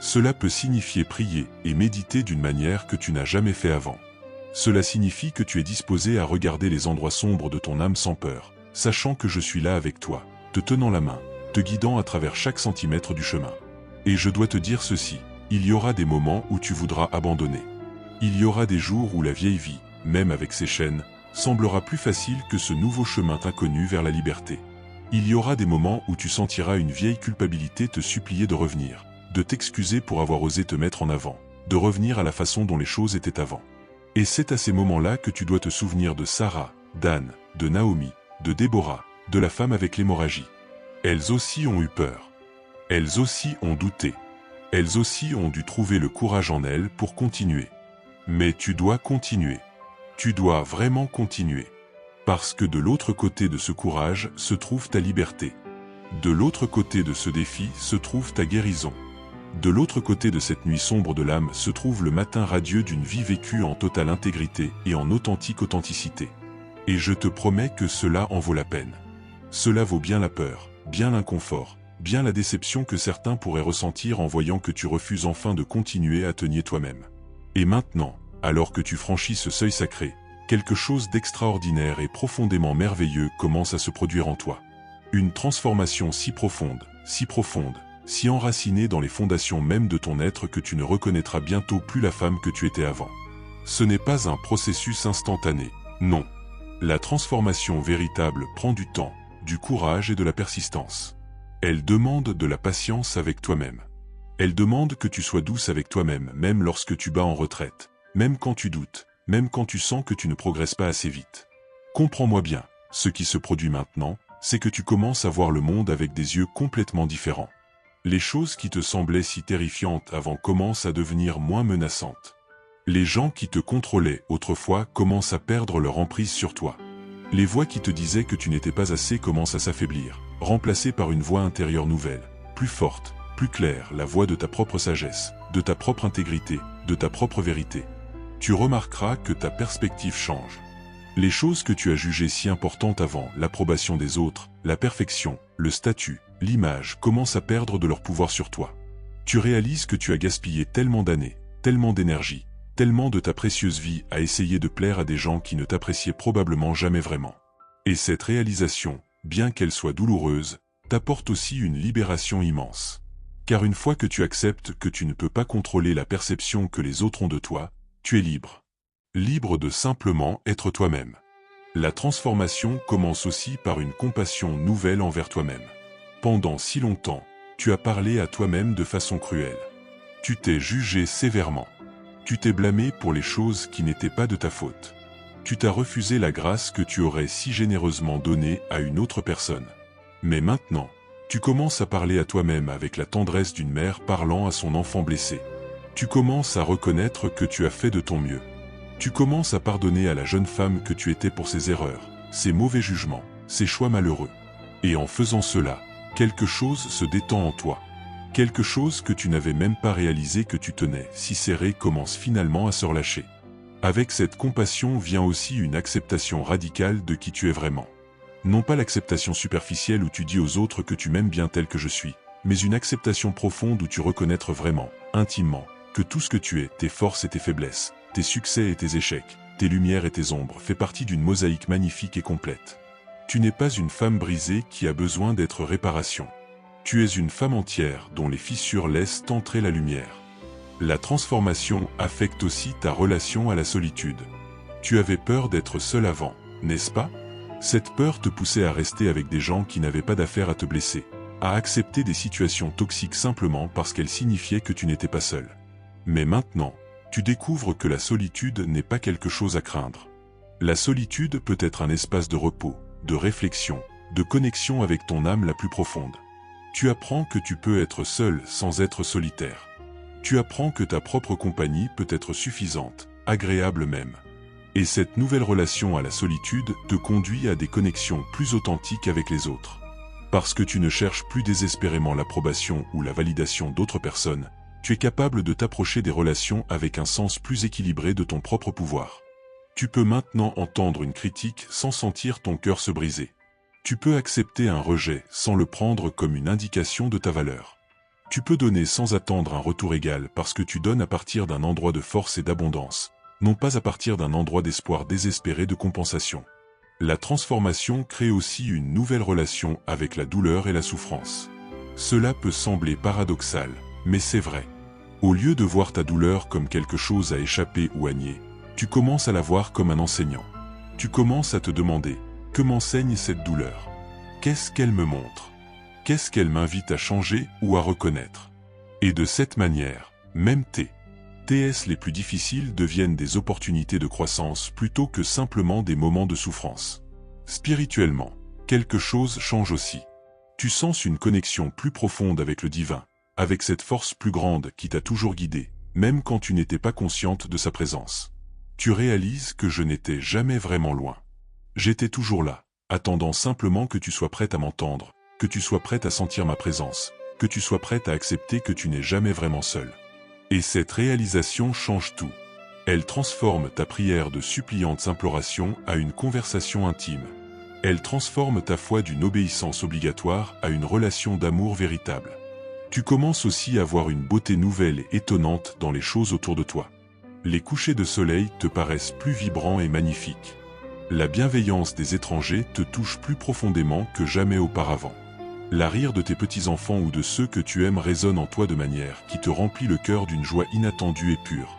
Cela peut signifier prier et méditer d'une manière que tu n'as jamais fait avant. Cela signifie que tu es disposé à regarder les endroits sombres de ton âme sans peur, sachant que je suis là avec toi, te tenant la main, te guidant à travers chaque centimètre du chemin. Et je dois te dire ceci, il y aura des moments où tu voudras abandonner. Il y aura des jours où la vieille vie, même avec ses chaînes, semblera plus facile que ce nouveau chemin inconnu vers la liberté. Il y aura des moments où tu sentiras une vieille culpabilité te supplier de revenir, de t'excuser pour avoir osé te mettre en avant, de revenir à la façon dont les choses étaient avant. Et c'est à ces moments-là que tu dois te souvenir de Sarah, d'Anne, de Naomi, de Déborah, de la femme avec l'hémorragie. Elles aussi ont eu peur. Elles aussi ont douté. Elles aussi ont dû trouver le courage en elles pour continuer. Mais tu dois continuer. Tu dois vraiment continuer. Parce que de l'autre côté de ce courage se trouve ta liberté. De l'autre côté de ce défi se trouve ta guérison. De l'autre côté de cette nuit sombre de l'âme se trouve le matin radieux d'une vie vécue en totale intégrité et en authentique authenticité. Et je te promets que cela en vaut la peine. Cela vaut bien la peur, bien l'inconfort, bien la déception que certains pourraient ressentir en voyant que tu refuses enfin de continuer à te nier toi-même. Et maintenant, alors que tu franchis ce seuil sacré, quelque chose d'extraordinaire et profondément merveilleux commence à se produire en toi. Une transformation si profonde, si enracinée dans les fondations même de ton être que tu ne reconnaîtras bientôt plus la femme que tu étais avant. Ce n'est pas un processus instantané, non. La transformation véritable prend du temps, du courage et de la persistance. Elle demande de la patience avec toi-même. Elle demande que tu sois douce avec toi-même, même lorsque tu bats en retraite, même quand tu doutes, même quand tu sens que tu ne progresses pas assez vite. Comprends-moi bien, ce qui se produit maintenant, c'est que tu commences à voir le monde avec des yeux complètement différents. Les choses qui te semblaient si terrifiantes avant commencent à devenir moins menaçantes. Les gens qui te contrôlaient autrefois commencent à perdre leur emprise sur toi. Les voix qui te disaient que tu n'étais pas assez commencent à s'affaiblir, remplacées par une voix intérieure nouvelle, plus forte, plus claire, la voix de ta propre sagesse, de ta propre intégrité, de ta propre vérité. Tu remarqueras que ta perspective change. Les choses que tu as jugées si importantes avant, l'approbation des autres, la perfection, le statut, l'image, commencent à perdre de leur pouvoir sur toi. Tu réalises que tu as gaspillé tellement d'années, tellement d'énergie, tellement de ta précieuse vie à essayer de plaire à des gens qui ne t'appréciaient probablement jamais vraiment. Et cette réalisation, bien qu'elle soit douloureuse, t'apporte aussi une libération immense. Car une fois que tu acceptes que tu ne peux pas contrôler la perception que les autres ont de toi, tu es libre. Libre de simplement être toi-même. La transformation commence aussi par une compassion nouvelle envers toi-même. Pendant si longtemps, tu as parlé à toi-même de façon cruelle. Tu t'es jugé sévèrement. Tu t'es blâmé pour les choses qui n'étaient pas de ta faute. Tu t'as refusé la grâce que tu aurais si généreusement donnée à une autre personne. Mais maintenant, tu commences à parler à toi-même avec la tendresse d'une mère parlant à son enfant blessé. Tu commences à reconnaître que tu as fait de ton mieux. Tu commences à pardonner à la jeune femme que tu étais pour ses erreurs, ses mauvais jugements, ses choix malheureux. Et en faisant cela, quelque chose se détend en toi. Quelque chose que tu n'avais même pas réalisé que tu tenais si serré commence finalement à se relâcher. Avec cette compassion vient aussi une acceptation radicale de qui tu es vraiment. Non pas l'acceptation superficielle où tu dis aux autres que tu m'aimes bien tel que je suis, mais une acceptation profonde où tu reconnais vraiment, intimement, que tout ce que tu es, tes forces et tes faiblesses, tes succès et tes échecs, tes lumières et tes ombres, fait partie d'une mosaïque magnifique et complète. Tu n'es pas une femme brisée qui a besoin d'être réparation. Tu es une femme entière dont les fissures laissent entrer la lumière. La transformation affecte aussi ta relation à la solitude. Tu avais peur d'être seule avant, n'est-ce pas? Cette peur te poussait à rester avec des gens qui n'avaient pas d'affaire à te blesser, à accepter des situations toxiques simplement parce qu'elles signifiaient que tu n'étais pas seul. Mais maintenant, tu découvres que la solitude n'est pas quelque chose à craindre. La solitude peut être un espace de repos, de réflexion, de connexion avec ton âme la plus profonde. Tu apprends que tu peux être seul sans être solitaire. Tu apprends que ta propre compagnie peut être suffisante, agréable même. Et cette nouvelle relation à la solitude te conduit à des connexions plus authentiques avec les autres. Parce que tu ne cherches plus désespérément l'approbation ou la validation d'autres personnes, tu es capable de t'approcher des relations avec un sens plus équilibré de ton propre pouvoir. Tu peux maintenant entendre une critique sans sentir ton cœur se briser. Tu peux accepter un rejet sans le prendre comme une indication de ta valeur. Tu peux donner sans attendre un retour égal parce que tu donnes à partir d'un endroit de force et d'abondance, non pas à partir d'un endroit d'espoir désespéré de compensation. La transformation crée aussi une nouvelle relation avec la douleur et la souffrance. Cela peut sembler paradoxal, mais c'est vrai. Au lieu de voir ta douleur comme quelque chose à échapper ou à nier, tu commences à la voir comme un enseignant. Tu commences à te demander: que m'enseigne cette douleur? Qu'est-ce qu'elle me montre? Qu'est-ce qu'elle m'invite à changer ou à reconnaître? Et de cette manière, même tes TS les plus difficiles deviennent des opportunités de croissance plutôt que simplement des moments de souffrance. Spirituellement, quelque chose change aussi. Tu sens une connexion plus profonde avec le divin, avec cette force plus grande qui t'a toujours guidé, même quand tu n'étais pas consciente de sa présence. Tu réalises que je n'étais jamais vraiment loin. J'étais toujours là, attendant simplement que tu sois prête à m'entendre, que tu sois prête à sentir ma présence, que tu sois prête à accepter que tu n'es jamais vraiment seule. Et cette réalisation change tout. Elle transforme ta prière de suppliante imploration à une conversation intime. Elle transforme ta foi d'une obéissance obligatoire à une relation d'amour véritable. Tu commences aussi à voir une beauté nouvelle et étonnante dans les choses autour de toi. Les couchers de soleil te paraissent plus vibrants et magnifiques. La bienveillance des étrangers te touche plus profondément que jamais auparavant. La rire de tes petits-enfants ou de ceux que tu aimes résonne en toi de manière qui te remplit le cœur d'une joie inattendue et pure.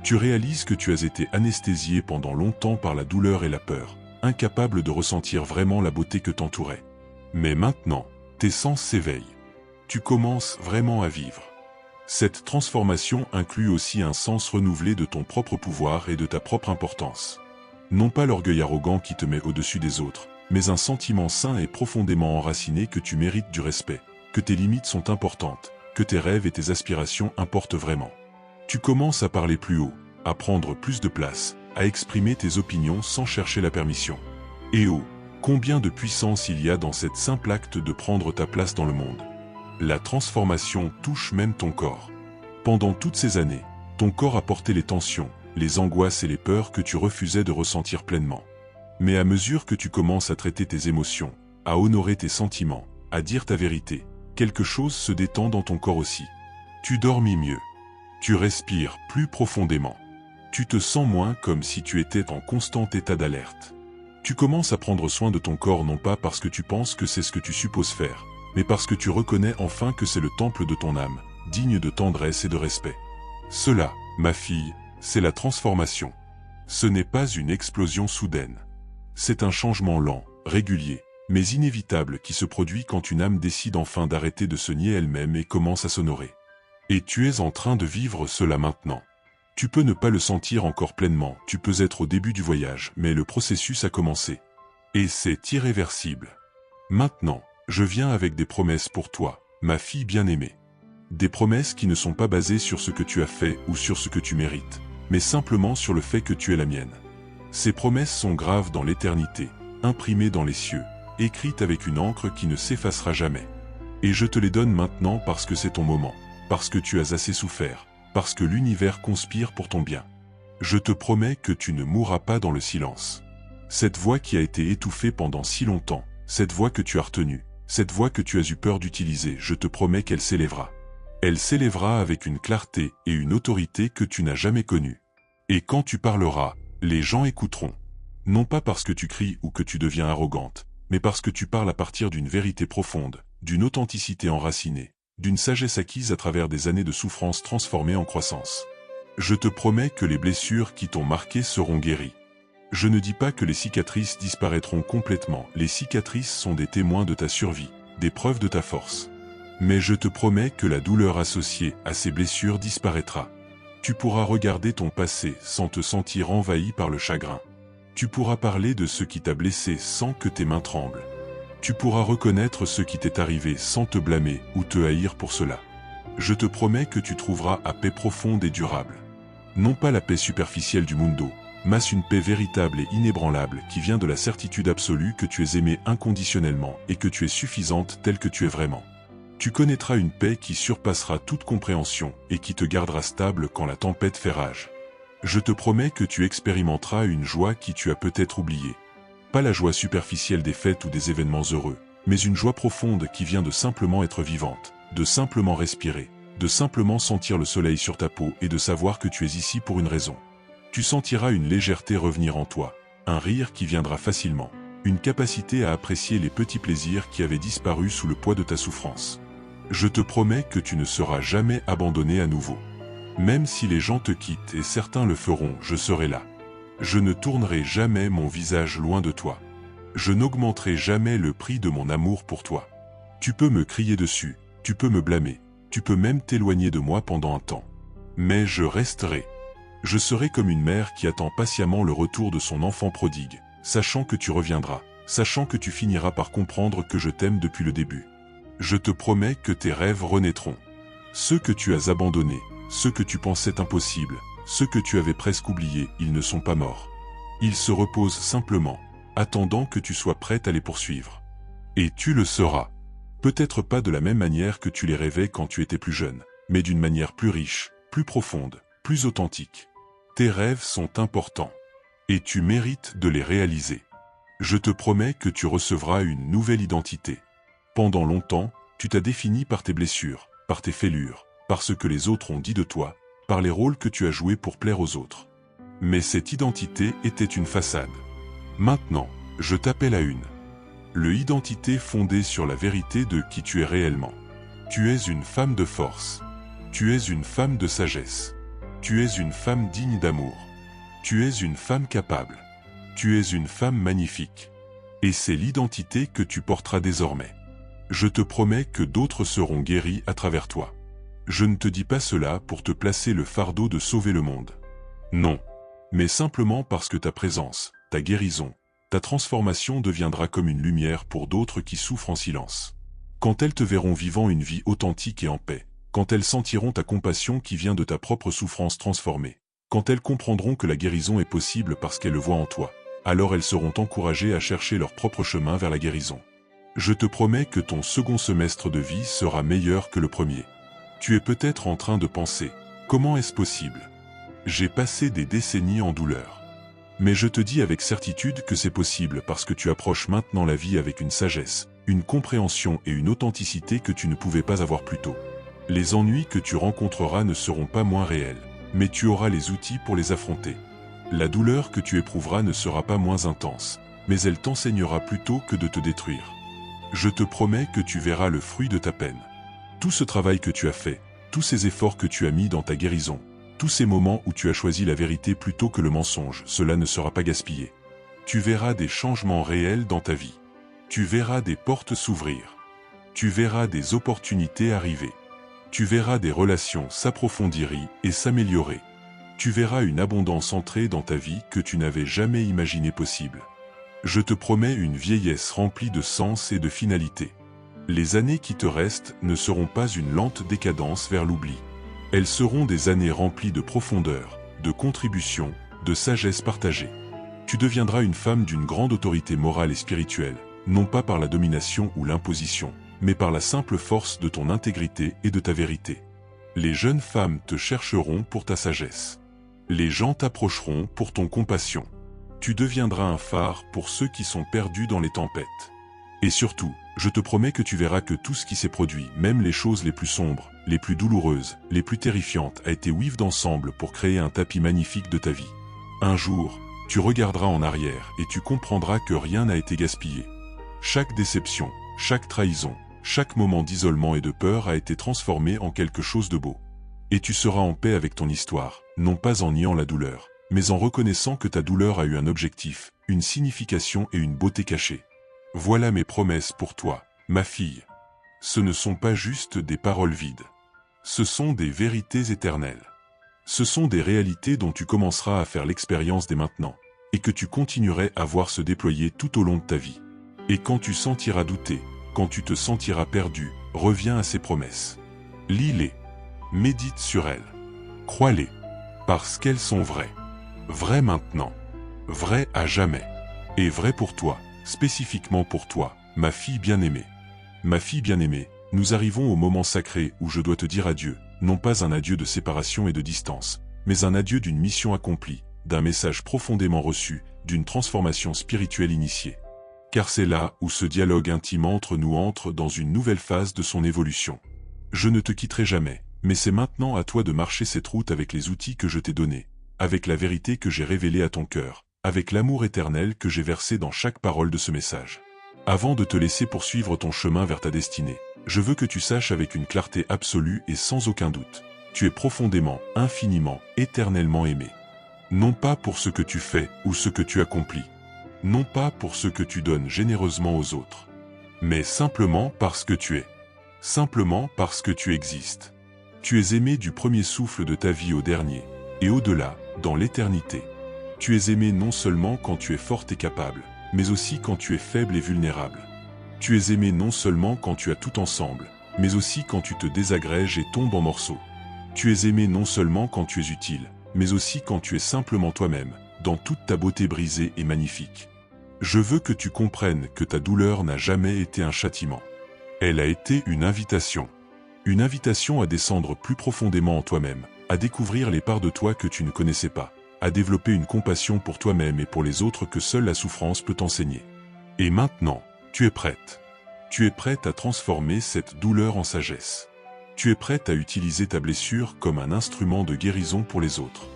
Tu réalises que tu as été anesthésié pendant longtemps par la douleur et la peur, incapable de ressentir vraiment la beauté que t'entourait. Mais maintenant, tes sens s'éveillent. Tu commences vraiment à vivre. Cette transformation inclut aussi un sens renouvelé de ton propre pouvoir et de ta propre importance. Non pas l'orgueil arrogant qui te met au-dessus des autres, mais un sentiment sain et profondément enraciné que tu mérites du respect, que tes limites sont importantes, que tes rêves et tes aspirations importent vraiment. Tu commences à parler plus haut, à prendre plus de place, à exprimer tes opinions sans chercher la permission. Et oh, combien de puissance il y a dans cet simple acte de prendre ta place dans le monde. La transformation touche même ton corps. Pendant toutes ces années, ton corps a porté les tensions, les angoisses et les peurs que tu refusais de ressentir pleinement. Mais à mesure que tu commences à traiter tes émotions, à honorer tes sentiments, à dire ta vérité, quelque chose se détend dans ton corps aussi. Tu dormis mieux. Tu respires plus profondément. Tu te sens moins comme si tu étais en constant état d'alerte. Tu commences à prendre soin de ton corps non pas parce que tu penses que c'est ce que tu supposes faire, mais parce que tu reconnais enfin que c'est le temple de ton âme, digne de tendresse et de respect. Cela, ma fille, c'est la transformation. Ce n'est pas une explosion soudaine. C'est un changement lent, régulier, mais inévitable qui se produit quand une âme décide enfin d'arrêter de se nier elle-même et commence à s'honorer. Et tu es en train de vivre cela maintenant. Tu peux ne pas le sentir encore pleinement, tu peux être au début du voyage, mais le processus a commencé. Et c'est irréversible. Maintenant, je viens avec des promesses pour toi, ma fille bien-aimée. Des promesses qui ne sont pas basées sur ce que tu as fait ou sur ce que tu mérites, mais simplement sur le fait que tu es la mienne. Ces promesses sont graves dans l'éternité, imprimées dans les cieux, écrites avec une encre qui ne s'effacera jamais. Et je te les donne maintenant parce que c'est ton moment, parce que tu as assez souffert, parce que l'univers conspire pour ton bien. Je te promets que tu ne mourras pas dans le silence. Cette voix qui a été étouffée pendant si longtemps, cette voix que tu as retenue, cette voix que tu as eu peur d'utiliser, je te promets qu'elle s'élèvera. Elle s'élèvera avec une clarté et une autorité que tu n'as jamais connues. Et quand tu parleras, les gens écouteront. Non pas parce que tu cries ou que tu deviens arrogante, mais parce que tu parles à partir d'une vérité profonde, d'une authenticité enracinée, d'une sagesse acquise à travers des années de souffrance transformée en croissance. Je te promets que les blessures qui t'ont marqué seront guéries. Je ne dis pas que les cicatrices disparaîtront complètement, les cicatrices sont des témoins de ta survie, des preuves de ta force. Mais je te promets que la douleur associée à ces blessures disparaîtra. Tu pourras regarder ton passé sans te sentir envahi par le chagrin. Tu pourras parler de ce qui t'a blessé sans que tes mains tremblent. Tu pourras reconnaître ce qui t'est arrivé sans te blâmer ou te haïr pour cela. Je te promets que tu trouveras la paix profonde et durable. Non pas la paix superficielle du mundo, mais une paix véritable et inébranlable qui vient de la certitude absolue que tu es aimé inconditionnellement et que tu es suffisante telle que tu es vraiment. Tu connaîtras une paix qui surpassera toute compréhension et qui te gardera stable quand la tempête fait rage. Je te promets que tu expérimenteras une joie qui tu as peut-être oubliée. Pas la joie superficielle des fêtes ou des événements heureux, mais une joie profonde qui vient de simplement être vivante, de simplement respirer, de simplement sentir le soleil sur ta peau et de savoir que tu es ici pour une raison. Tu sentiras une légèreté revenir en toi, un rire qui viendra facilement, une capacité à apprécier les petits plaisirs qui avaient disparu sous le poids de ta souffrance. Je te promets que tu ne seras jamais abandonné à nouveau. Même si les gens te quittent et certains le feront, je serai là. Je ne tournerai jamais mon visage loin de toi. Je n'augmenterai jamais le prix de mon amour pour toi. Tu peux me crier dessus, tu peux me blâmer, tu peux même t'éloigner de moi pendant un temps. Mais je resterai. Je serai comme une mère qui attend patiemment le retour de son enfant prodigue, sachant que tu reviendras, sachant que tu finiras par comprendre que je t'aime depuis le début. Je te promets que tes rêves renaîtront. Ceux que tu as abandonnés, ceux que tu pensais impossibles, ceux que tu avais presque oubliés, ils ne sont pas morts. Ils se reposent simplement, attendant que tu sois prête à les poursuivre. Et tu le seras. Peut-être pas de la même manière que tu les rêvais quand tu étais plus jeune, mais d'une manière plus riche, plus profonde, plus authentique. Tes rêves sont importants. Et tu mérites de les réaliser. Je te promets que tu recevras une nouvelle identité. Pendant longtemps, tu t'as défini par tes blessures, par tes fêlures, par ce que les autres ont dit de toi, par les rôles que tu as joués pour plaire aux autres. Mais cette identité était une façade. Maintenant, je t'appelle à une. L'identité fondée sur la vérité de qui tu es réellement. Tu es une femme de force. Tu es une femme de sagesse. Tu es une femme digne d'amour. Tu es une femme capable. Tu es une femme magnifique. Et c'est l'identité que tu porteras désormais. Je te promets que d'autres seront guéris à travers toi. Je ne te dis pas cela pour te placer le fardeau de sauver le monde. Non. Mais simplement parce que ta présence, ta guérison, ta transformation deviendra comme une lumière pour d'autres qui souffrent en silence. Quand elles te verront vivant une vie authentique et en paix, quand elles sentiront ta compassion qui vient de ta propre souffrance transformée, quand elles comprendront que la guérison est possible parce qu'elles le voient en toi, alors elles seront encouragées à chercher leur propre chemin vers la guérison. Je te promets que ton second semestre de vie sera meilleur que le premier. Tu es peut-être en train de penser, comment est-ce possible? J'ai passé des décennies en douleur. Mais je te dis avec certitude que c'est possible parce que tu approches maintenant la vie avec une sagesse, une compréhension et une authenticité que tu ne pouvais pas avoir plus tôt. Les ennuis que tu rencontreras ne seront pas moins réels, mais tu auras les outils pour les affronter. La douleur que tu éprouveras ne sera pas moins intense, mais elle t'enseignera plutôt que de te détruire. Je te promets que tu verras le fruit de ta peine. Tout ce travail que tu as fait, tous ces efforts que tu as mis dans ta guérison, tous ces moments où tu as choisi la vérité plutôt que le mensonge, cela ne sera pas gaspillé. Tu verras des changements réels dans ta vie. Tu verras des portes s'ouvrir. Tu verras des opportunités arriver. Tu verras des relations s'approfondir et s'améliorer. Tu verras une abondance entrer dans ta vie que tu n'avais jamais imaginé possible. Je te promets une vieillesse remplie de sens et de finalité. Les années qui te restent ne seront pas une lente décadence vers l'oubli. Elles seront des années remplies de profondeur, de contribution, de sagesse partagée. Tu deviendras une femme d'une grande autorité morale et spirituelle, non pas par la domination ou l'imposition, mais par la simple force de ton intégrité et de ta vérité. Les jeunes femmes te chercheront pour ta sagesse. Les gens t'approcheront pour ton compassion. Tu deviendras un phare pour ceux qui sont perdus dans les tempêtes. Et surtout, je te promets que tu verras que tout ce qui s'est produit, même les choses les plus sombres, les plus douloureuses, les plus terrifiantes, a été weaved ensemble pour créer un tapis magnifique de ta vie. Un jour, tu regarderas en arrière et tu comprendras que rien n'a été gaspillé. Chaque déception, chaque trahison, Chaque moment d'isolement et de peur a été transformé en quelque chose de beau. Et tu seras en paix avec ton histoire, non pas en niant la douleur, mais en reconnaissant que ta douleur a eu un objectif, une signification et une beauté cachée. Voilà mes promesses pour toi, ma fille. Ce ne sont pas juste des paroles vides. Ce sont des vérités éternelles. Ce sont des réalités dont tu commenceras à faire l'expérience dès maintenant, et que tu continuerais à voir se déployer tout au long de ta vie. Et quand tu sentiras douter, quand tu te sentiras perdu, reviens à ces promesses. Lis-les, médite sur elles, crois-les, parce qu'elles sont vraies. Vraies maintenant, vraies à jamais, et vraies pour toi, spécifiquement pour toi, ma fille bien-aimée. Ma fille bien-aimée, nous arrivons au moment sacré où je dois te dire adieu, non pas un adieu de séparation et de distance, mais un adieu d'une mission accomplie, d'un message profondément reçu, d'une transformation spirituelle initiée. Car c'est là où ce dialogue intime entre nous entre dans une nouvelle phase de son évolution. Je ne te quitterai jamais, mais c'est maintenant à toi de marcher cette route avec les outils que je t'ai donnés, avec la vérité que j'ai révélée à ton cœur, avec l'amour éternel que j'ai versé dans chaque parole de ce message. Avant de te laisser poursuivre ton chemin vers ta destinée, je veux que tu saches avec une clarté absolue et sans aucun doute, tu es profondément, infiniment, éternellement aimé. Non pas pour ce que tu fais ou ce que tu accomplis, non pas pour ce que tu donnes généreusement aux autres, mais simplement parce que tu es. Simplement parce que tu existes. Tu es aimé du premier souffle de ta vie au dernier, et au-delà, dans l'éternité. Tu es aimé non seulement quand tu es forte et capable, mais aussi quand tu es faible et vulnérable. Tu es aimé non seulement quand tu as tout ensemble, mais aussi quand tu te désagrèges et tombes en morceaux. Tu es aimé non seulement quand tu es utile, mais aussi quand tu es simplement toi-même, dans toute ta beauté brisée et magnifique. Je veux que tu comprennes que ta douleur n'a jamais été un châtiment. Elle a été une invitation. Une invitation à descendre plus profondément en toi-même, à découvrir les parts de toi que tu ne connaissais pas, à développer une compassion pour toi-même et pour les autres que seule la souffrance peut enseigner. Et maintenant, tu es prête. Tu es prête à transformer cette douleur en sagesse. Tu es prête à utiliser ta blessure comme un instrument de guérison pour les autres.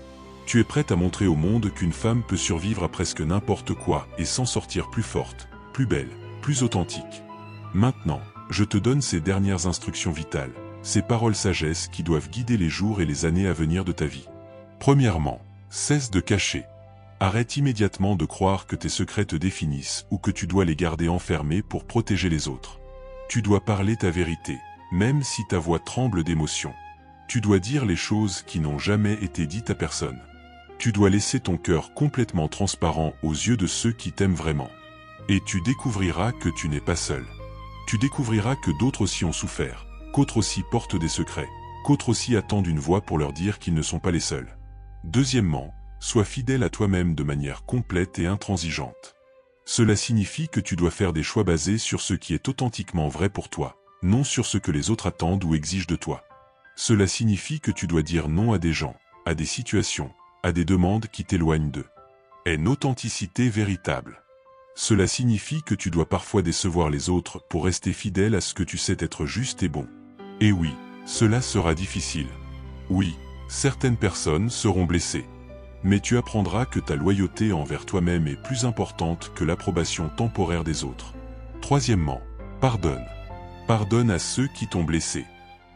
Tu es prête à montrer au monde qu'une femme peut survivre à presque n'importe quoi et s'en sortir plus forte, plus belle, plus authentique. Maintenant, je te donne ces dernières instructions vitales, ces paroles sagesse qui doivent guider les jours et les années à venir de ta vie. Premièrement, cesse de cacher. Arrête immédiatement de croire que tes secrets te définissent ou que tu dois les garder enfermés pour protéger les autres. Tu dois parler ta vérité, même si ta voix tremble d'émotion. Tu dois dire les choses qui n'ont jamais été dites à personne. Tu dois laisser ton cœur complètement transparent aux yeux de ceux qui t'aiment vraiment. Et tu découvriras que tu n'es pas seul. Tu découvriras que d'autres aussi ont souffert, qu'autres aussi portent des secrets, qu'autres aussi attendent une voix pour leur dire qu'ils ne sont pas les seuls. Deuxièmement, sois fidèle à toi-même de manière complète et intransigeante. Cela signifie que tu dois faire des choix basés sur ce qui est authentiquement vrai pour toi, non sur ce que les autres attendent ou exigent de toi. Cela signifie que tu dois dire non à des gens, à des situations, à des demandes qui t'éloignent d'eux. Une authenticité véritable. Cela signifie que tu dois parfois décevoir les autres pour rester fidèle à ce que tu sais être juste et bon. Et oui, cela sera difficile. Oui, certaines personnes seront blessées. Mais tu apprendras que ta loyauté envers toi-même est plus importante que l'approbation temporaire des autres. Troisièmement, pardonne. Pardonne à ceux qui t'ont blessé.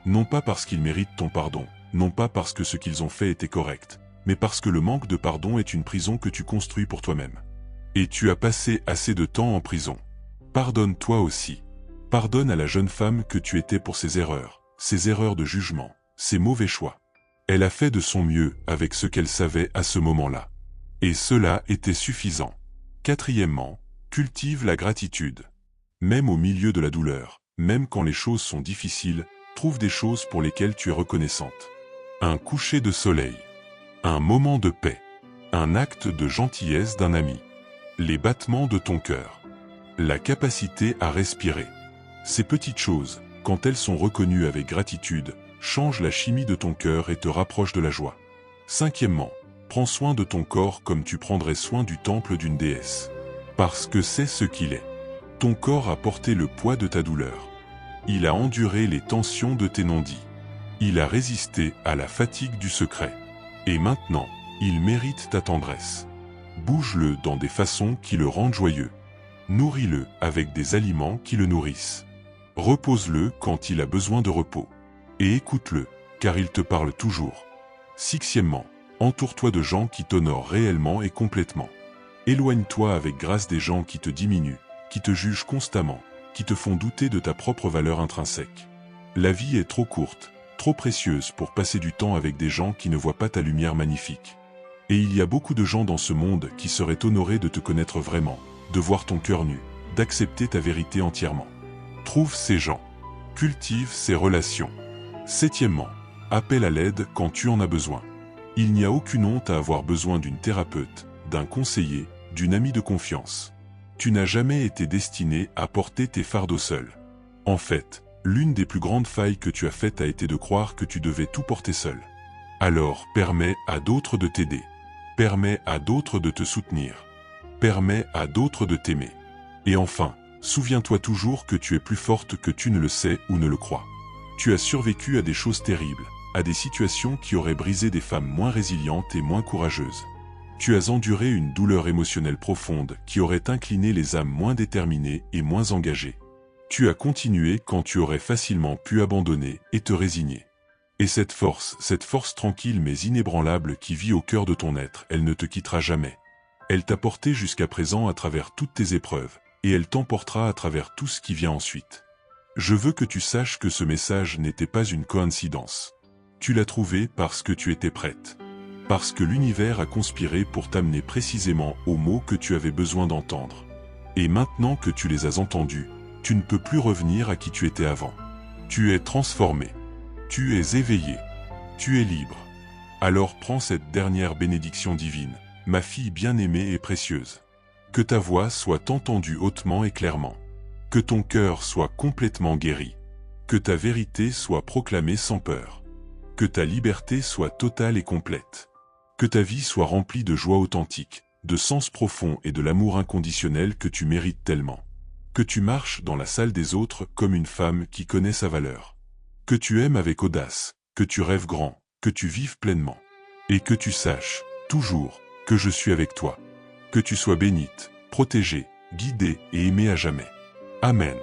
Non pas parce qu'ils méritent ton pardon, non pas parce que ce qu'ils ont fait était correct, mais parce que le manque de pardon est une prison que tu construis pour toi-même. Et tu as passé assez de temps en prison. Pardonne-toi aussi. Pardonne à la jeune femme que tu étais pour ses erreurs de jugement, ses mauvais choix. Elle a fait de son mieux avec ce qu'elle savait à ce moment-là. Et cela était suffisant. Quatrièmement, cultive la gratitude. Même au milieu de la douleur, même quand les choses sont difficiles, trouve des choses pour lesquelles tu es reconnaissante. Un coucher de soleil. Un moment de paix. Un acte de gentillesse d'un ami. Les battements de ton cœur. La capacité à respirer. Ces petites choses, quand elles sont reconnues avec gratitude, changent la chimie de ton cœur et te rapprochent de la joie. Cinquièmement, prends soin de ton corps comme tu prendrais soin du temple d'une déesse. Parce que c'est ce qu'il est. Ton corps a porté le poids de ta douleur. Il a enduré les tensions de tes non-dits. Il a résisté à la fatigue du secret. Et maintenant, il mérite ta tendresse. Bouge-le dans des façons qui le rendent joyeux. Nourris-le avec des aliments qui le nourrissent. Repose-le quand il a besoin de repos. Et écoute-le, car il te parle toujours. Sixièmement, entoure-toi de gens qui t'honorent réellement et complètement. Éloigne-toi avec grâce des gens qui te diminuent, qui te jugent constamment, qui te font douter de ta propre valeur intrinsèque. La vie est trop courte, trop précieuse pour passer du temps avec des gens qui ne voient pas ta lumière magnifique. Et il y a beaucoup de gens dans ce monde qui seraient honorés de te connaître vraiment, de voir ton cœur nu, d'accepter ta vérité entièrement. Trouve ces gens. Cultive ces relations. Septièmement, appelle à l'aide quand tu en as besoin. Il n'y a aucune honte à avoir besoin d'une thérapeute, d'un conseiller, d'une amie de confiance. Tu n'as jamais été destiné à porter tes fardeaux seul. En fait, l'une des plus grandes failles que tu as faites a été de croire que tu devais tout porter seul. Alors, permets à d'autres de t'aider. Permets à d'autres de te soutenir. Permets à d'autres de t'aimer. Et enfin, souviens-toi toujours que tu es plus forte que tu ne le sais ou ne le crois. Tu as survécu à des choses terribles, à des situations qui auraient brisé des femmes moins résilientes et moins courageuses. Tu as enduré une douleur émotionnelle profonde qui aurait incliné les âmes moins déterminées et moins engagées. Tu as continué quand tu aurais facilement pu abandonner et te résigner. Et cette force tranquille mais inébranlable qui vit au cœur de ton être, elle ne te quittera jamais. Elle t'a porté jusqu'à présent à travers toutes tes épreuves, et elle t'emportera à travers tout ce qui vient ensuite. Je veux que tu saches que ce message n'était pas une coïncidence. Tu l'as trouvé parce que tu étais prête. Parce que l'univers a conspiré pour t'amener précisément aux mots que tu avais besoin d'entendre. Et maintenant que tu les as entendus, tu ne peux plus revenir à qui tu étais avant. Tu es transformé. Tu es éveillé. Tu es libre. Alors prends cette dernière bénédiction divine, ma fille bien-aimée et précieuse. Que ta voix soit entendue hautement et clairement. Que ton cœur soit complètement guéri. Que ta vérité soit proclamée sans peur. Que ta liberté soit totale et complète. Que ta vie soit remplie de joie authentique, de sens profond et de l'amour inconditionnel que tu mérites tellement. Que tu marches dans la salle des autres comme une femme qui connaît sa valeur. Que tu aimes avec audace, que tu rêves grand, que tu vives pleinement. Et que tu saches, toujours, que je suis avec toi. Que tu sois bénite, protégée, guidée et aimée à jamais. Amen.